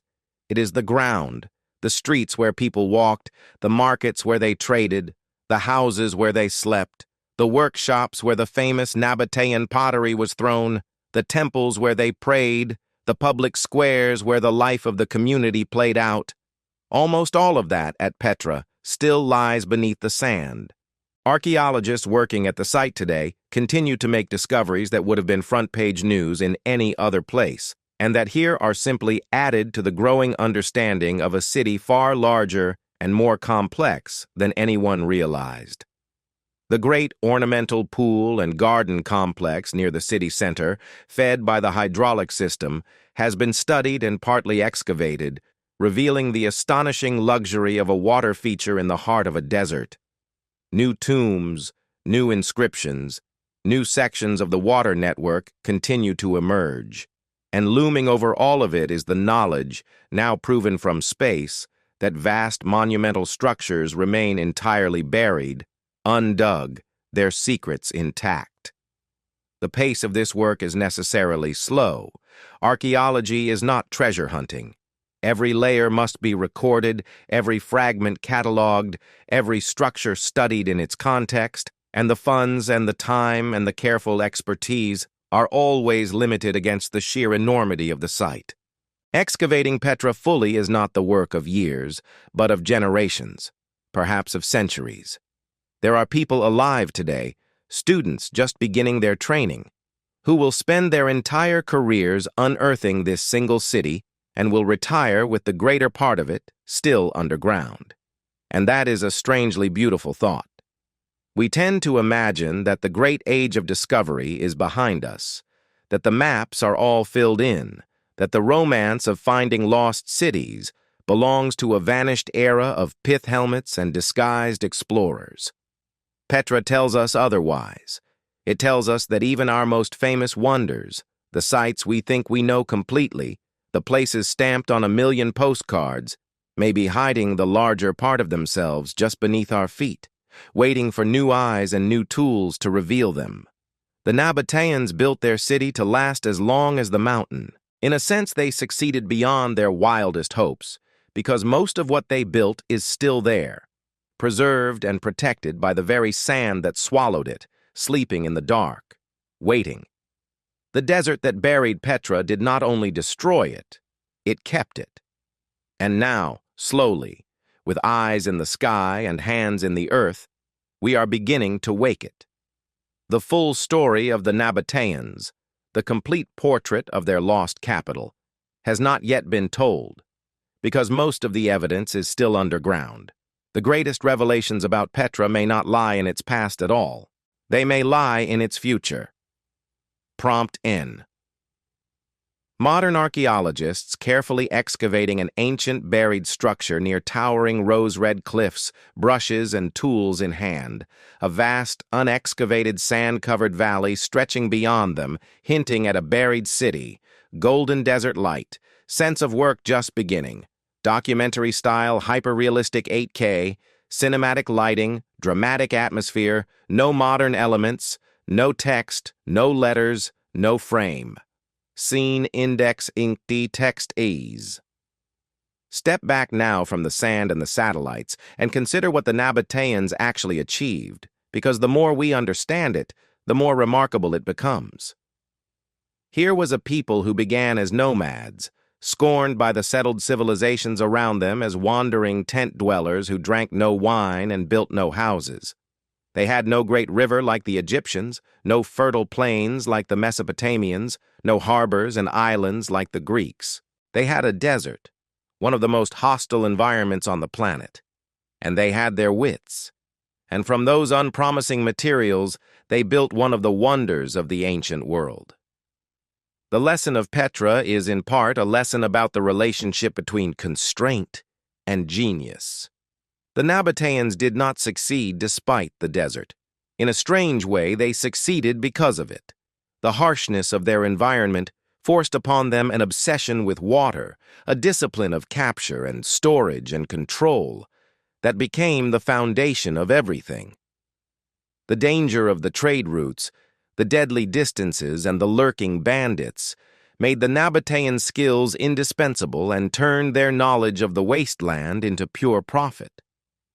It is the ground, the streets where people walked, the markets where they traded, the houses where they slept, the workshops where the famous Nabatean pottery was thrown, the temples where they prayed, the public squares where the life of the community played out. Almost all of that at Petra still lies beneath the sand. Archaeologists working at the site today continue to make discoveries that would have been front-page news in any other place, and that here are simply added to the growing understanding of a city far larger and more complex than anyone realized. The great ornamental pool and garden complex near the city center, fed by the hydraulic system, has been studied and partly excavated, revealing the astonishing luxury of a water feature in the heart of a desert. New tombs, new inscriptions, new sections of the water network continue to emerge. And looming over all of it is the knowledge, now proven from space, that vast monumental structures remain entirely buried, undug, their secrets intact. The pace of this work is necessarily slow. Archaeology is not treasure hunting. Every layer must be recorded, every fragment cataloged, every structure studied in its context, and the funds and the time and the careful expertise are always limited against the sheer enormity of the site. Excavating Petra fully is not the work of years, but of generations, perhaps of centuries. There are people alive today, students just beginning their training, who will spend their entire careers unearthing this single city and will retire with the greater part of it still underground. And that is a strangely beautiful thought. We tend to imagine that the great age of discovery is behind us, that the maps are all filled in, that the romance of finding lost cities belongs to a vanished era of pith helmets and disguised explorers. Petra tells us otherwise. It tells us that even our most famous wonders, the sites we think we know completely, the places stamped on 1,000,000 postcards, may be hiding the larger part of themselves just beneath our feet, waiting for new eyes and new tools to reveal them. The Nabateans built their city to last as long as the mountain. In a sense, they succeeded beyond their wildest hopes, because most of what they built is still there, preserved and protected by the very sand that swallowed it, sleeping in the dark, waiting. The desert that buried Petra did not only destroy it, it kept it. And now, slowly, with eyes in the sky and hands in the earth, we are beginning to wake it. The full story of the Nabateans, the complete portrait of their lost capital, has not yet been told, because most of the evidence is still underground. The greatest revelations about Petra may not lie in its past at all. They may lie in its future. Prompt N. Modern archaeologists carefully excavating an ancient buried structure near towering rose-red cliffs, brushes and tools in hand, a vast, unexcavated sand-covered valley stretching beyond them, hinting at a buried city, golden desert light, sense of work just beginning, documentary-style hyper-realistic 8K, cinematic lighting, dramatic atmosphere, no modern elements, no text, no letters, no frame. Scene index inked text ease. Step back now from the sand and the satellites and consider what the Nabateans actually achieved, because the more we understand it, the more remarkable it becomes. Here was a people who began as nomads, scorned by the settled civilizations around them as wandering tent dwellers who drank no wine and built no houses. They had no great river like the Egyptians, no fertile plains like the Mesopotamians, no harbors and islands like the Greeks. They had a desert, one of the most hostile environments on the planet. And they had their wits. and from those unpromising materials, they built one of the wonders of the ancient world. The lesson of Petra is in part a lesson about the relationship between constraint and genius. The Nabateans did not succeed despite the desert. In a strange way, they succeeded because of it. The harshness of their environment forced upon them an obsession with water, a discipline of capture and storage and control that became the foundation of everything. The danger of the trade routes, the deadly distances, and the lurking bandits made the Nabatean skills indispensable and turned their knowledge of the wasteland into pure profit.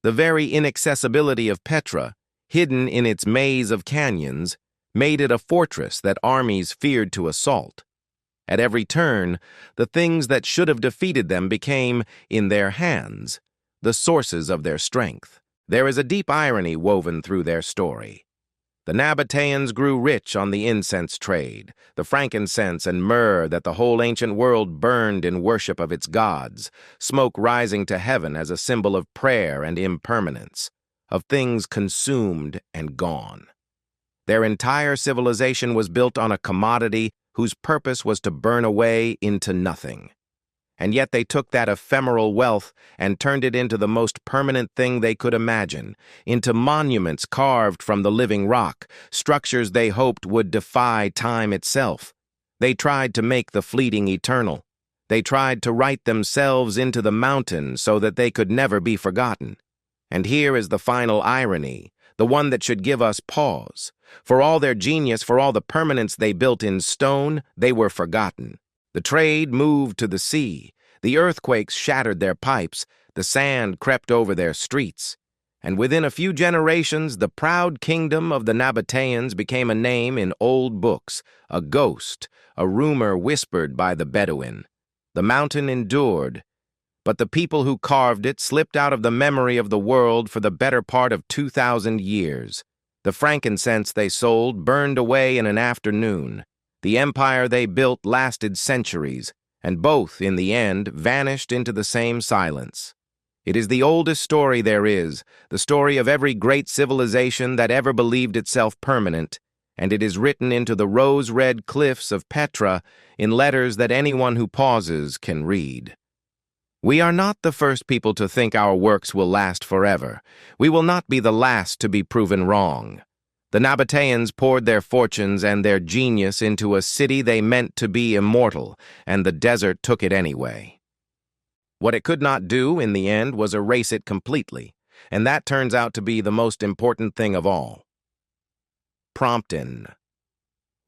The very inaccessibility of Petra, hidden in its maze of canyons, made it a fortress that armies feared to assault. At every turn, the things that should have defeated them became, in their hands, the sources of their strength. There is a deep irony woven through their story. The Nabateans grew rich on the incense trade, the frankincense and myrrh that the whole ancient world burned in worship of its gods, smoke rising to heaven as a symbol of prayer and impermanence, of things consumed and gone. Their entire civilization was built on a commodity whose purpose was to burn away into nothing. And yet they took that ephemeral wealth and turned it into the most permanent thing they could imagine, into monuments carved from the living rock, structures they hoped would defy time itself. They tried to make the fleeting eternal. They tried to write themselves into the mountain so that they could never be forgotten. And here is the final irony, the one that should give us pause. For all their genius, for all the permanence they built in stone, they were forgotten. The trade moved to the sea, the earthquakes shattered their pipes, the sand crept over their streets, and within a few generations the proud kingdom of the Nabateans became a name in old books, a ghost, a rumor whispered by the Bedouin. The mountain endured, but the people who carved it slipped out of the memory of the world for the better part of 2,000 years. The frankincense they sold burned away in an afternoon. The empire they built lasted centuries, and both, in the end, vanished into the same silence. It is the oldest story there is, the story of every great civilization that ever believed itself permanent, and it is written into the rose-red cliffs of Petra in letters that anyone who pauses can read. We are not the first people to think our works will last forever. We will not be the last to be proven wrong. The Nabateans poured their fortunes and their genius into a city they meant to be immortal, and the desert took it anyway. What it could not do, in the end, was erase it completely, and that turns out to be the most important thing of all. Promptin.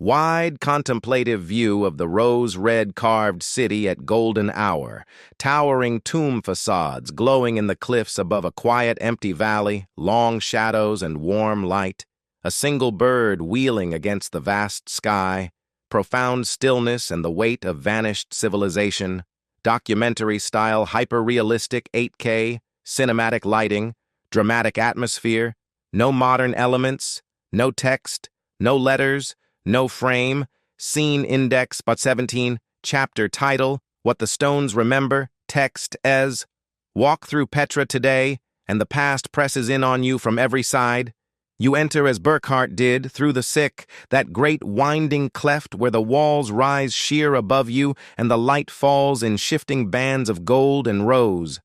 Wide contemplative view of the rose-red carved city at golden hour, towering tomb facades glowing in the cliffs above a quiet empty valley, long shadows and warm light. A single bird wheeling against the vast sky, profound stillness and the weight of vanished civilization, documentary-style hyper-realistic 8K, cinematic lighting, dramatic atmosphere, no modern elements, no text, no letters, no frame, scene index but 17, chapter title, what the stones remember, text as, walk through Petra today, and the past presses in on you from every side. You enter as Burckhardt did, through the sick, that great winding cleft where the walls rise sheer above you and the light falls in shifting bands of gold and rose.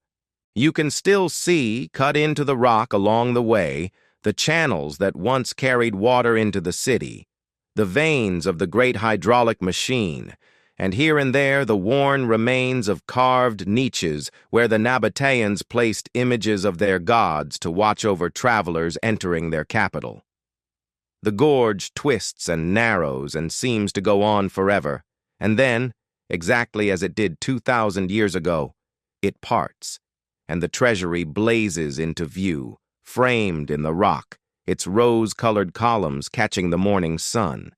You can still see, cut into the rock along the way, the channels that once carried water into the city, the veins of the great hydraulic machine, and here and there the worn remains of carved niches where the Nabateans placed images of their gods to watch over travelers entering their capital. The gorge twists and narrows and seems to go on forever, and then, exactly as it did 2,000 years ago, it parts, and the treasury blazes into view, framed in the rock, its rose-colored columns catching the morning sun.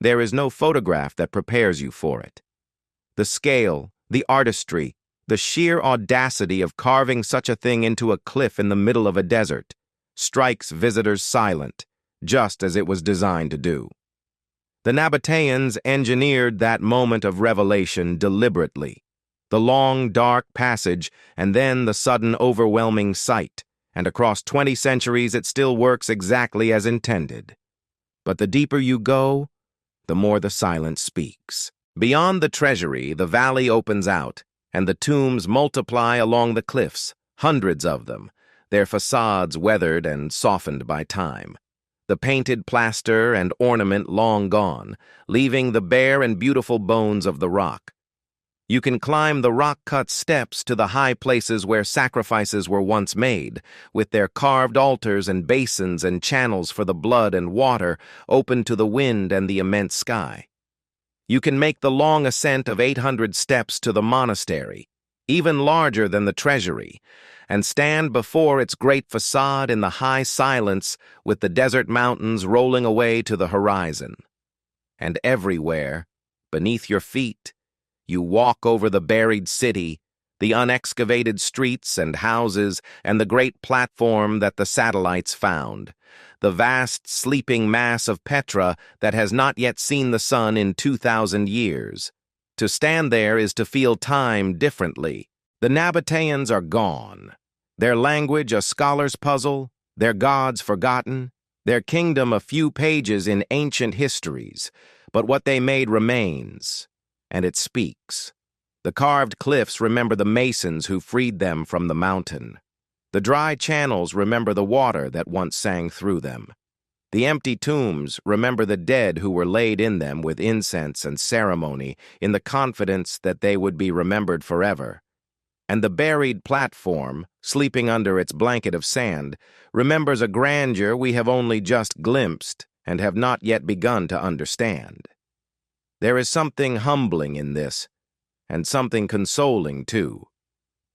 There is no photograph that prepares you for it. The scale, the artistry, the sheer audacity of carving such a thing into a cliff in the middle of a desert strikes visitors silent, just as it was designed to do. The Nabateans engineered that moment of revelation deliberately, the long, dark passage and then the sudden, overwhelming sight, and across 20 centuries it still works exactly as intended. But the deeper you go, the more the silence speaks. Beyond the treasury, the valley opens out, and the tombs multiply along the cliffs, hundreds of them, their facades weathered and softened by time. The painted plaster and ornament long gone, leaving the bare and beautiful bones of the rock. You can climb the rock-cut steps to the high places where sacrifices were once made, with their carved altars and basins and channels for the blood and water open to the wind and the immense sky. You can make the long ascent of 800 steps to the monastery, even larger than the treasury, and stand before its great facade in the high silence with the desert mountains rolling away to the horizon. And everywhere, beneath your feet, you walk over the buried city, the unexcavated streets and houses, and the great platform that the satellites found, the vast sleeping mass of Petra that has not yet seen the sun in 2,000 years. To stand there is to feel time differently. The Nabateans are gone, their language a scholar's puzzle, their gods forgotten, their kingdom a few pages in ancient histories, but what they made remains. And it speaks. The carved cliffs remember the masons who freed them from the mountain. The dry channels remember the water that once sang through them. The empty tombs remember the dead who were laid in them with incense and ceremony in the confidence that they would be remembered forever. And the buried platform, sleeping under its blanket of sand, remembers a grandeur we have only just glimpsed and have not yet begun to understand. There is something humbling in this, and something consoling, too.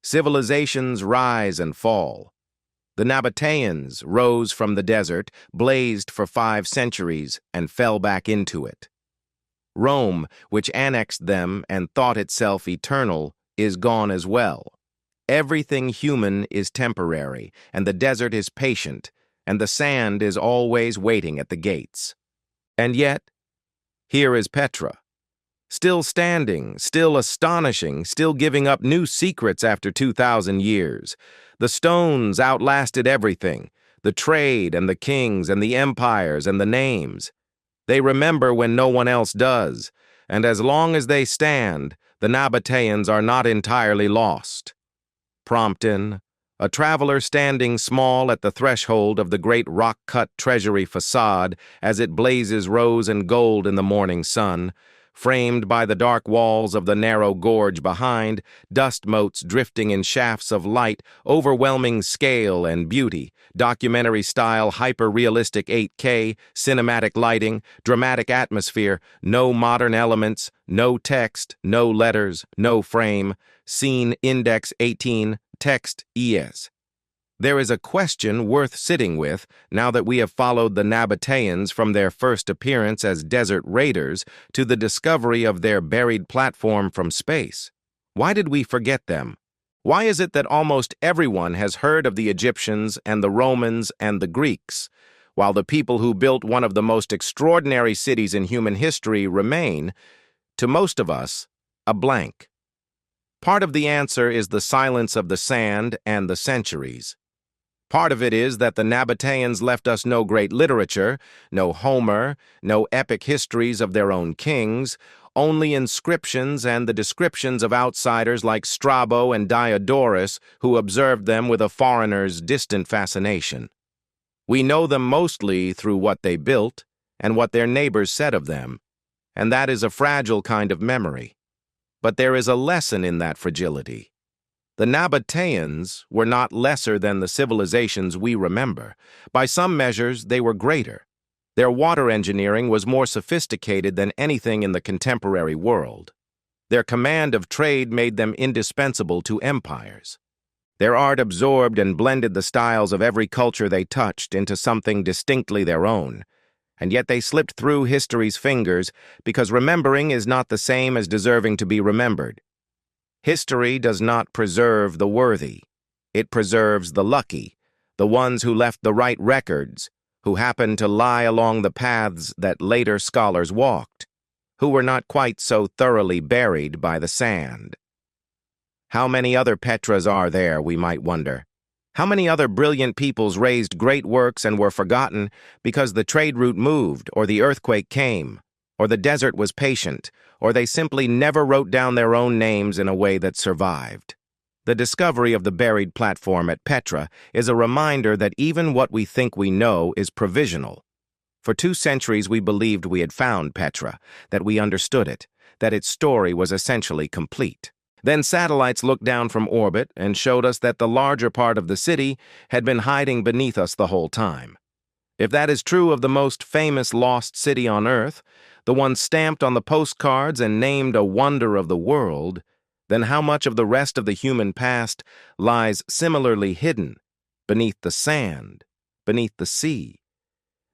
Civilizations rise and fall. The Nabateans rose from the desert, blazed for 5 centuries, and fell back into it. Rome, which annexed them and thought itself eternal, is gone as well. Everything human is temporary, and the desert is patient, and the sand is always waiting at the gates. And yet, here is Petra, still standing, still astonishing, still giving up new secrets after 2,000 years. The stones outlasted everything, the trade and the kings and the empires and the names. They remember when no one else does, and as long as they stand, the Nabateans are not entirely lost. Prompton, a traveler standing small at the threshold of the great rock-cut treasury facade as it blazes rose and gold in the morning sun, framed by the dark walls of the narrow gorge behind, dust motes drifting in shafts of light, overwhelming scale and beauty, documentary-style hyper-realistic 8K, cinematic lighting, dramatic atmosphere, no modern elements, no text, no letters, no frame, scene index 18, text ES. There is a question worth sitting with now that we have followed the Nabateans from their first appearance as desert raiders to the discovery of their buried platform from space. Why did we forget them? Why is it that almost everyone has heard of the Egyptians and the Romans and the Greeks, while the people who built one of the most extraordinary cities in human history remain, to most of us, a blank? Part of the answer is the silence of the sand and the centuries. Part of it is that the Nabateans left us no great literature, no Homer, no epic histories of their own kings, only inscriptions and the descriptions of outsiders like Strabo and Diodorus who observed them with a foreigner's distant fascination. We know them mostly through what they built and what their neighbors said of them, and that is a fragile kind of memory. But there is a lesson in that fragility. The Nabateans were not lesser than the civilizations we remember. By some measures, they were greater. Their water engineering was more sophisticated than anything in the contemporary world. Their command of trade made them indispensable to empires. Their art absorbed and blended the styles of every culture they touched into something distinctly their own. And yet they slipped through history's fingers because remembering is not the same as deserving to be remembered. History does not preserve the worthy. It preserves the lucky, the ones who left the right records, who happened to lie along the paths that later scholars walked, who were not quite so thoroughly buried by the sand. How many other Petras are there, we might wonder? How many other brilliant peoples raised great works and were forgotten because the trade route moved, or the earthquake came, or the desert was patient, or they simply never wrote down their own names in a way that survived? The discovery of the buried platform at Petra is a reminder that even what we think we know is provisional. For 2 centuries we believed we had found Petra, that we understood it, that its story was essentially complete. Then satellites looked down from orbit and showed us that the larger part of the city had been hiding beneath us the whole time. If that is true of the most famous lost city on Earth, the one stamped on the postcards and named a wonder of the world, then how much of the rest of the human past lies similarly hidden, beneath the sand, beneath the sea,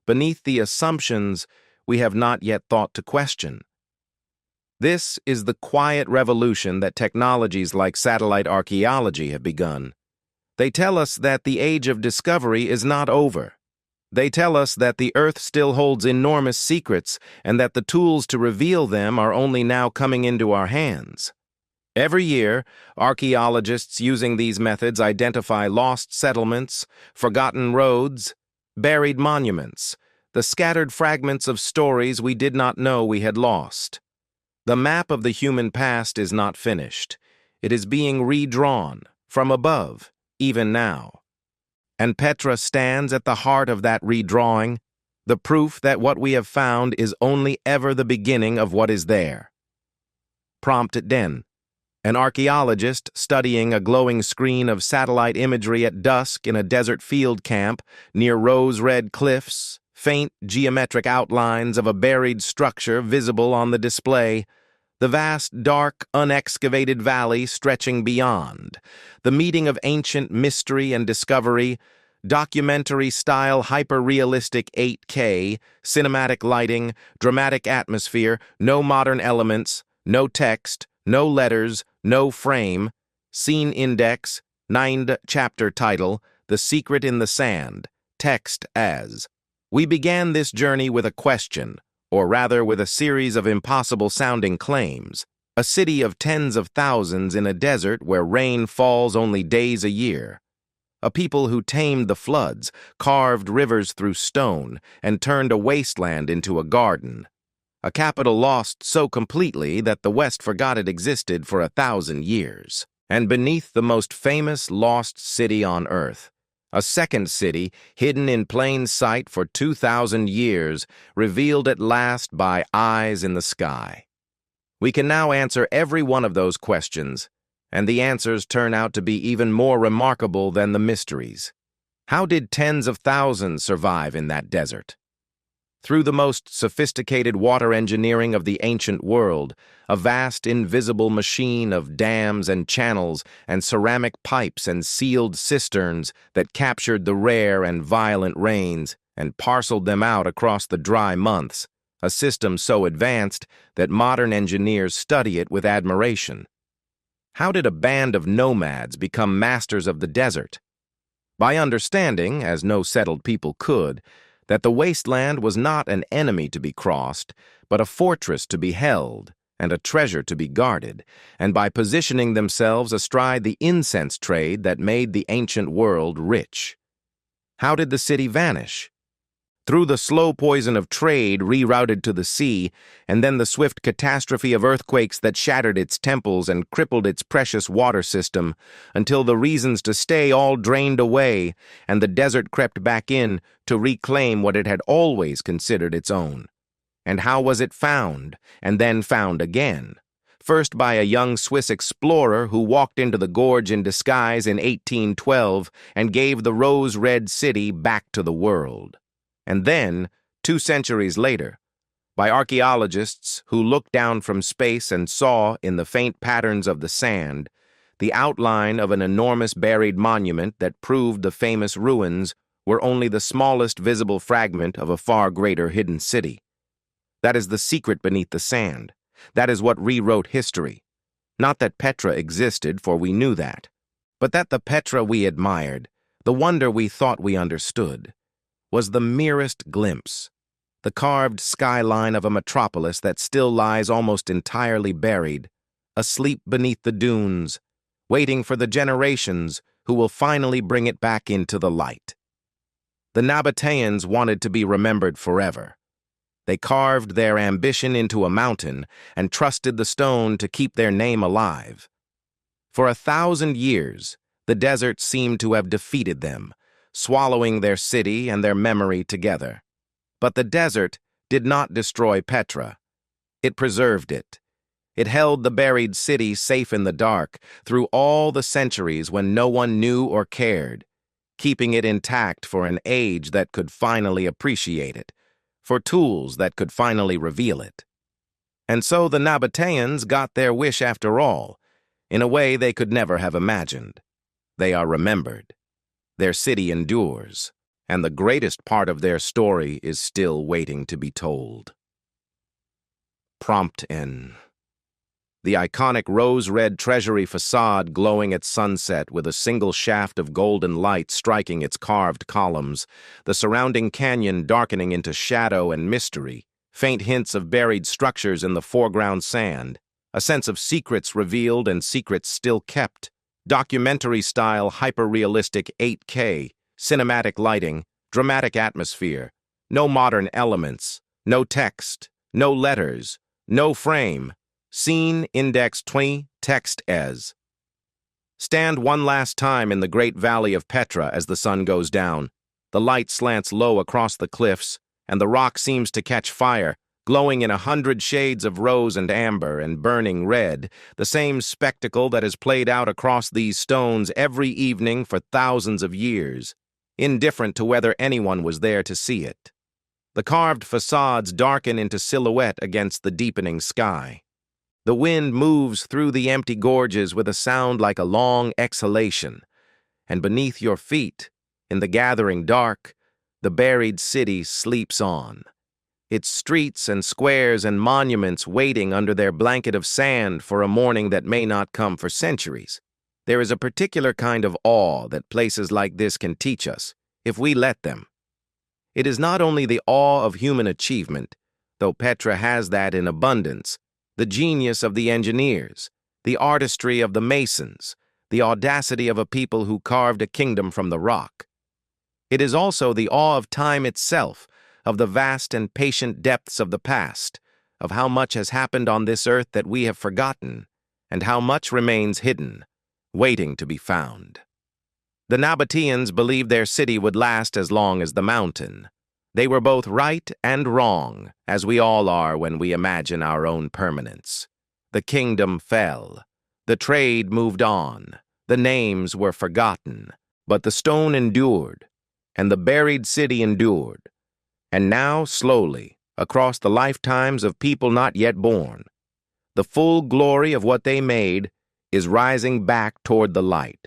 beneath the assumptions we have not yet thought to question? This is the quiet revolution that technologies like satellite archaeology have begun. They tell us that the age of discovery is not over. They tell us that the Earth still holds enormous secrets and that the tools to reveal them are only now coming into our hands. Every year, archaeologists using these methods identify lost settlements, forgotten roads, buried monuments, the scattered fragments of stories we did not know we had lost. The map of the human past is not finished. It is being redrawn, from above, even now. And Petra stands at the heart of that redrawing, the proof that what we have found is only ever the beginning of what is there. Prompt Den, an archaeologist studying a glowing screen of satellite imagery at dusk in a desert field camp near rose-red cliffs, faint geometric outlines of a buried structure visible on the display, the vast, dark, unexcavated valley stretching beyond, the meeting of ancient mystery and discovery, documentary-style hyper-realistic 8K, cinematic lighting, dramatic atmosphere, no modern elements, no text, no letters, no frame, scene index, 9th chapter title, The Secret in the Sand, text as. We began this journey with a question, or rather with a series of impossible-sounding claims. A city of tens of thousands in a desert where rain falls only days a year. A people who tamed the floods, carved rivers through stone, and turned a wasteland into a garden. A capital lost so completely that the West forgot it existed for 1,000 years. And beneath the most famous lost city on Earth, a second city, hidden in plain sight for 2,000 years, revealed at last by eyes in the sky. We can now answer every one of those questions, and the answers turn out to be even more remarkable than the mysteries. How did tens of thousands survive in that desert? Through the most sophisticated water engineering of the ancient world, a vast invisible machine of dams and channels and ceramic pipes and sealed cisterns that captured the rare and violent rains and parceled them out across the dry months, a system so advanced that modern engineers study it with admiration. How did a band of nomads become masters of the desert? By understanding, as no settled people could, that the wasteland was not an enemy to be crossed, but a fortress to be held and a treasure to be guarded, and by positioning themselves astride the incense trade that made the ancient world rich. How did the city vanish? Through the slow poison of trade rerouted to the sea, and then the swift catastrophe of earthquakes that shattered its temples and crippled its precious water system, until the reasons to stay all drained away, and the desert crept back in to reclaim what it had always considered its own. And how was it found, and then found again? First by a young Swiss explorer who walked into the gorge in disguise in 1812 and gave the rose-red city back to the world. And then, 2 centuries later, by archaeologists who looked down from space and saw, in the faint patterns of the sand, the outline of an enormous buried monument that proved the famous ruins were only the smallest visible fragment of a far greater hidden city. That is the secret beneath the sand. That is what rewrote history. Not that Petra existed, for we knew that, but that the Petra we admired, the wonder we thought we understood, was the merest glimpse, the carved skyline of a metropolis that still lies almost entirely buried, asleep beneath the dunes, waiting for the generations who will finally bring it back into the light. The Nabateans wanted to be remembered forever. They carved their ambition into a mountain and trusted the stone to keep their name alive. For 1,000 years, the desert seemed to have defeated them, swallowing their city and their memory together. But the desert did not destroy Petra. It preserved it. It held the buried city safe in the dark through all the centuries when no one knew or cared, keeping it intact for an age that could finally appreciate it, for tools that could finally reveal it. And so the Nabateans got their wish after all, in a way they could never have imagined. They are remembered. Their city endures, and the greatest part of their story is still waiting to be told. Prompt N. The iconic rose-red treasury facade glowing at sunset with a single shaft of golden light striking its carved columns, the surrounding canyon darkening into shadow and mystery, faint hints of buried structures in the foreground sand, a sense of secrets revealed and secrets still kept, documentary-style hyper-realistic 8K, cinematic lighting, dramatic atmosphere, no modern elements, no text, no letters, no frame. Scene Index 20, text as. Stand one last time in the great valley of Petra as the sun goes down. The light slants low across the cliffs, and the rock seems to catch fire, glowing in 100 shades of rose and amber and burning red, the same spectacle that has played out across these stones every evening for thousands of years, indifferent to whether anyone was there to see it. The carved facades darken into silhouette against the deepening sky. The wind moves through the empty gorges with a sound like a long exhalation, and beneath your feet, in the gathering dark, the buried city sleeps on, its streets and squares and monuments waiting under their blanket of sand for a morning that may not come for centuries. There is a particular kind of awe that places like this can teach us, if we let them. It is not only the awe of human achievement, though Petra has that in abundance, the genius of the engineers, the artistry of the masons, the audacity of a people who carved a kingdom from the rock. It is also the awe of time itself, of the vast and patient depths of the past, of how much has happened on this earth that we have forgotten, and how much remains hidden, waiting to be found. The Nabateans believed their city would last as long as the mountain. They were both right and wrong, as we all are when we imagine our own permanence. The kingdom fell. The trade moved on. The names were forgotten. But the stone endured, and the buried city endured. And now, slowly, across the lifetimes of people not yet born, the full glory of what they made is rising back toward the light.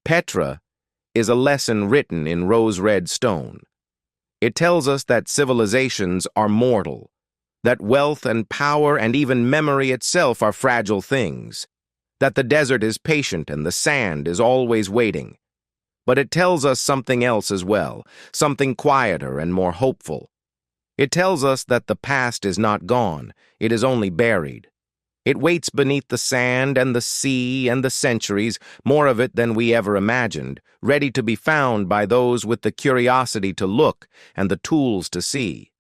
Petra is a lesson written in rose-red stone. It tells us that civilizations are mortal, that wealth and power and even memory itself are fragile things, that the desert is patient and the sand is always waiting. But it tells us something else as well, something quieter and more hopeful. It tells us that the past is not gone, it is only buried. It waits beneath the sand and the sea and the centuries, more of it than we ever imagined, ready to be found by those with the curiosity to look and the tools to see.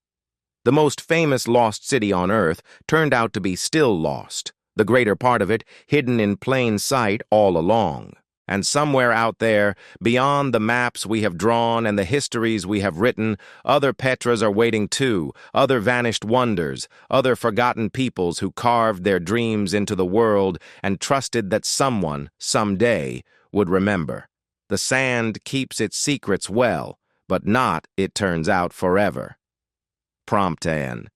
The most famous lost city on Earth turned out to be still lost, the greater part of it hidden in plain sight all along. And somewhere out there, beyond the maps we have drawn and the histories we have written, other Petras are waiting too, other vanished wonders, other forgotten peoples who carved their dreams into the world and trusted that someone, someday, would remember. The sand keeps its secrets well, but not, it turns out, forever. Prompt N.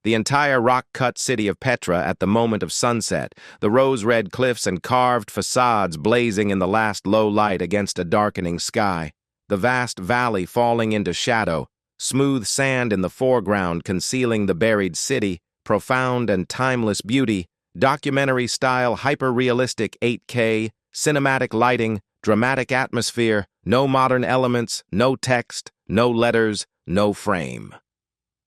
The entire rock-cut city of Petra at the moment of sunset, the rose-red cliffs and carved facades blazing in the last low light against a darkening sky, the vast valley falling into shadow, smooth sand in the foreground concealing the buried city, profound and timeless beauty, documentary-style hyper-realistic 8K, cinematic lighting, dramatic atmosphere, no modern elements, no text, no letters, no frame.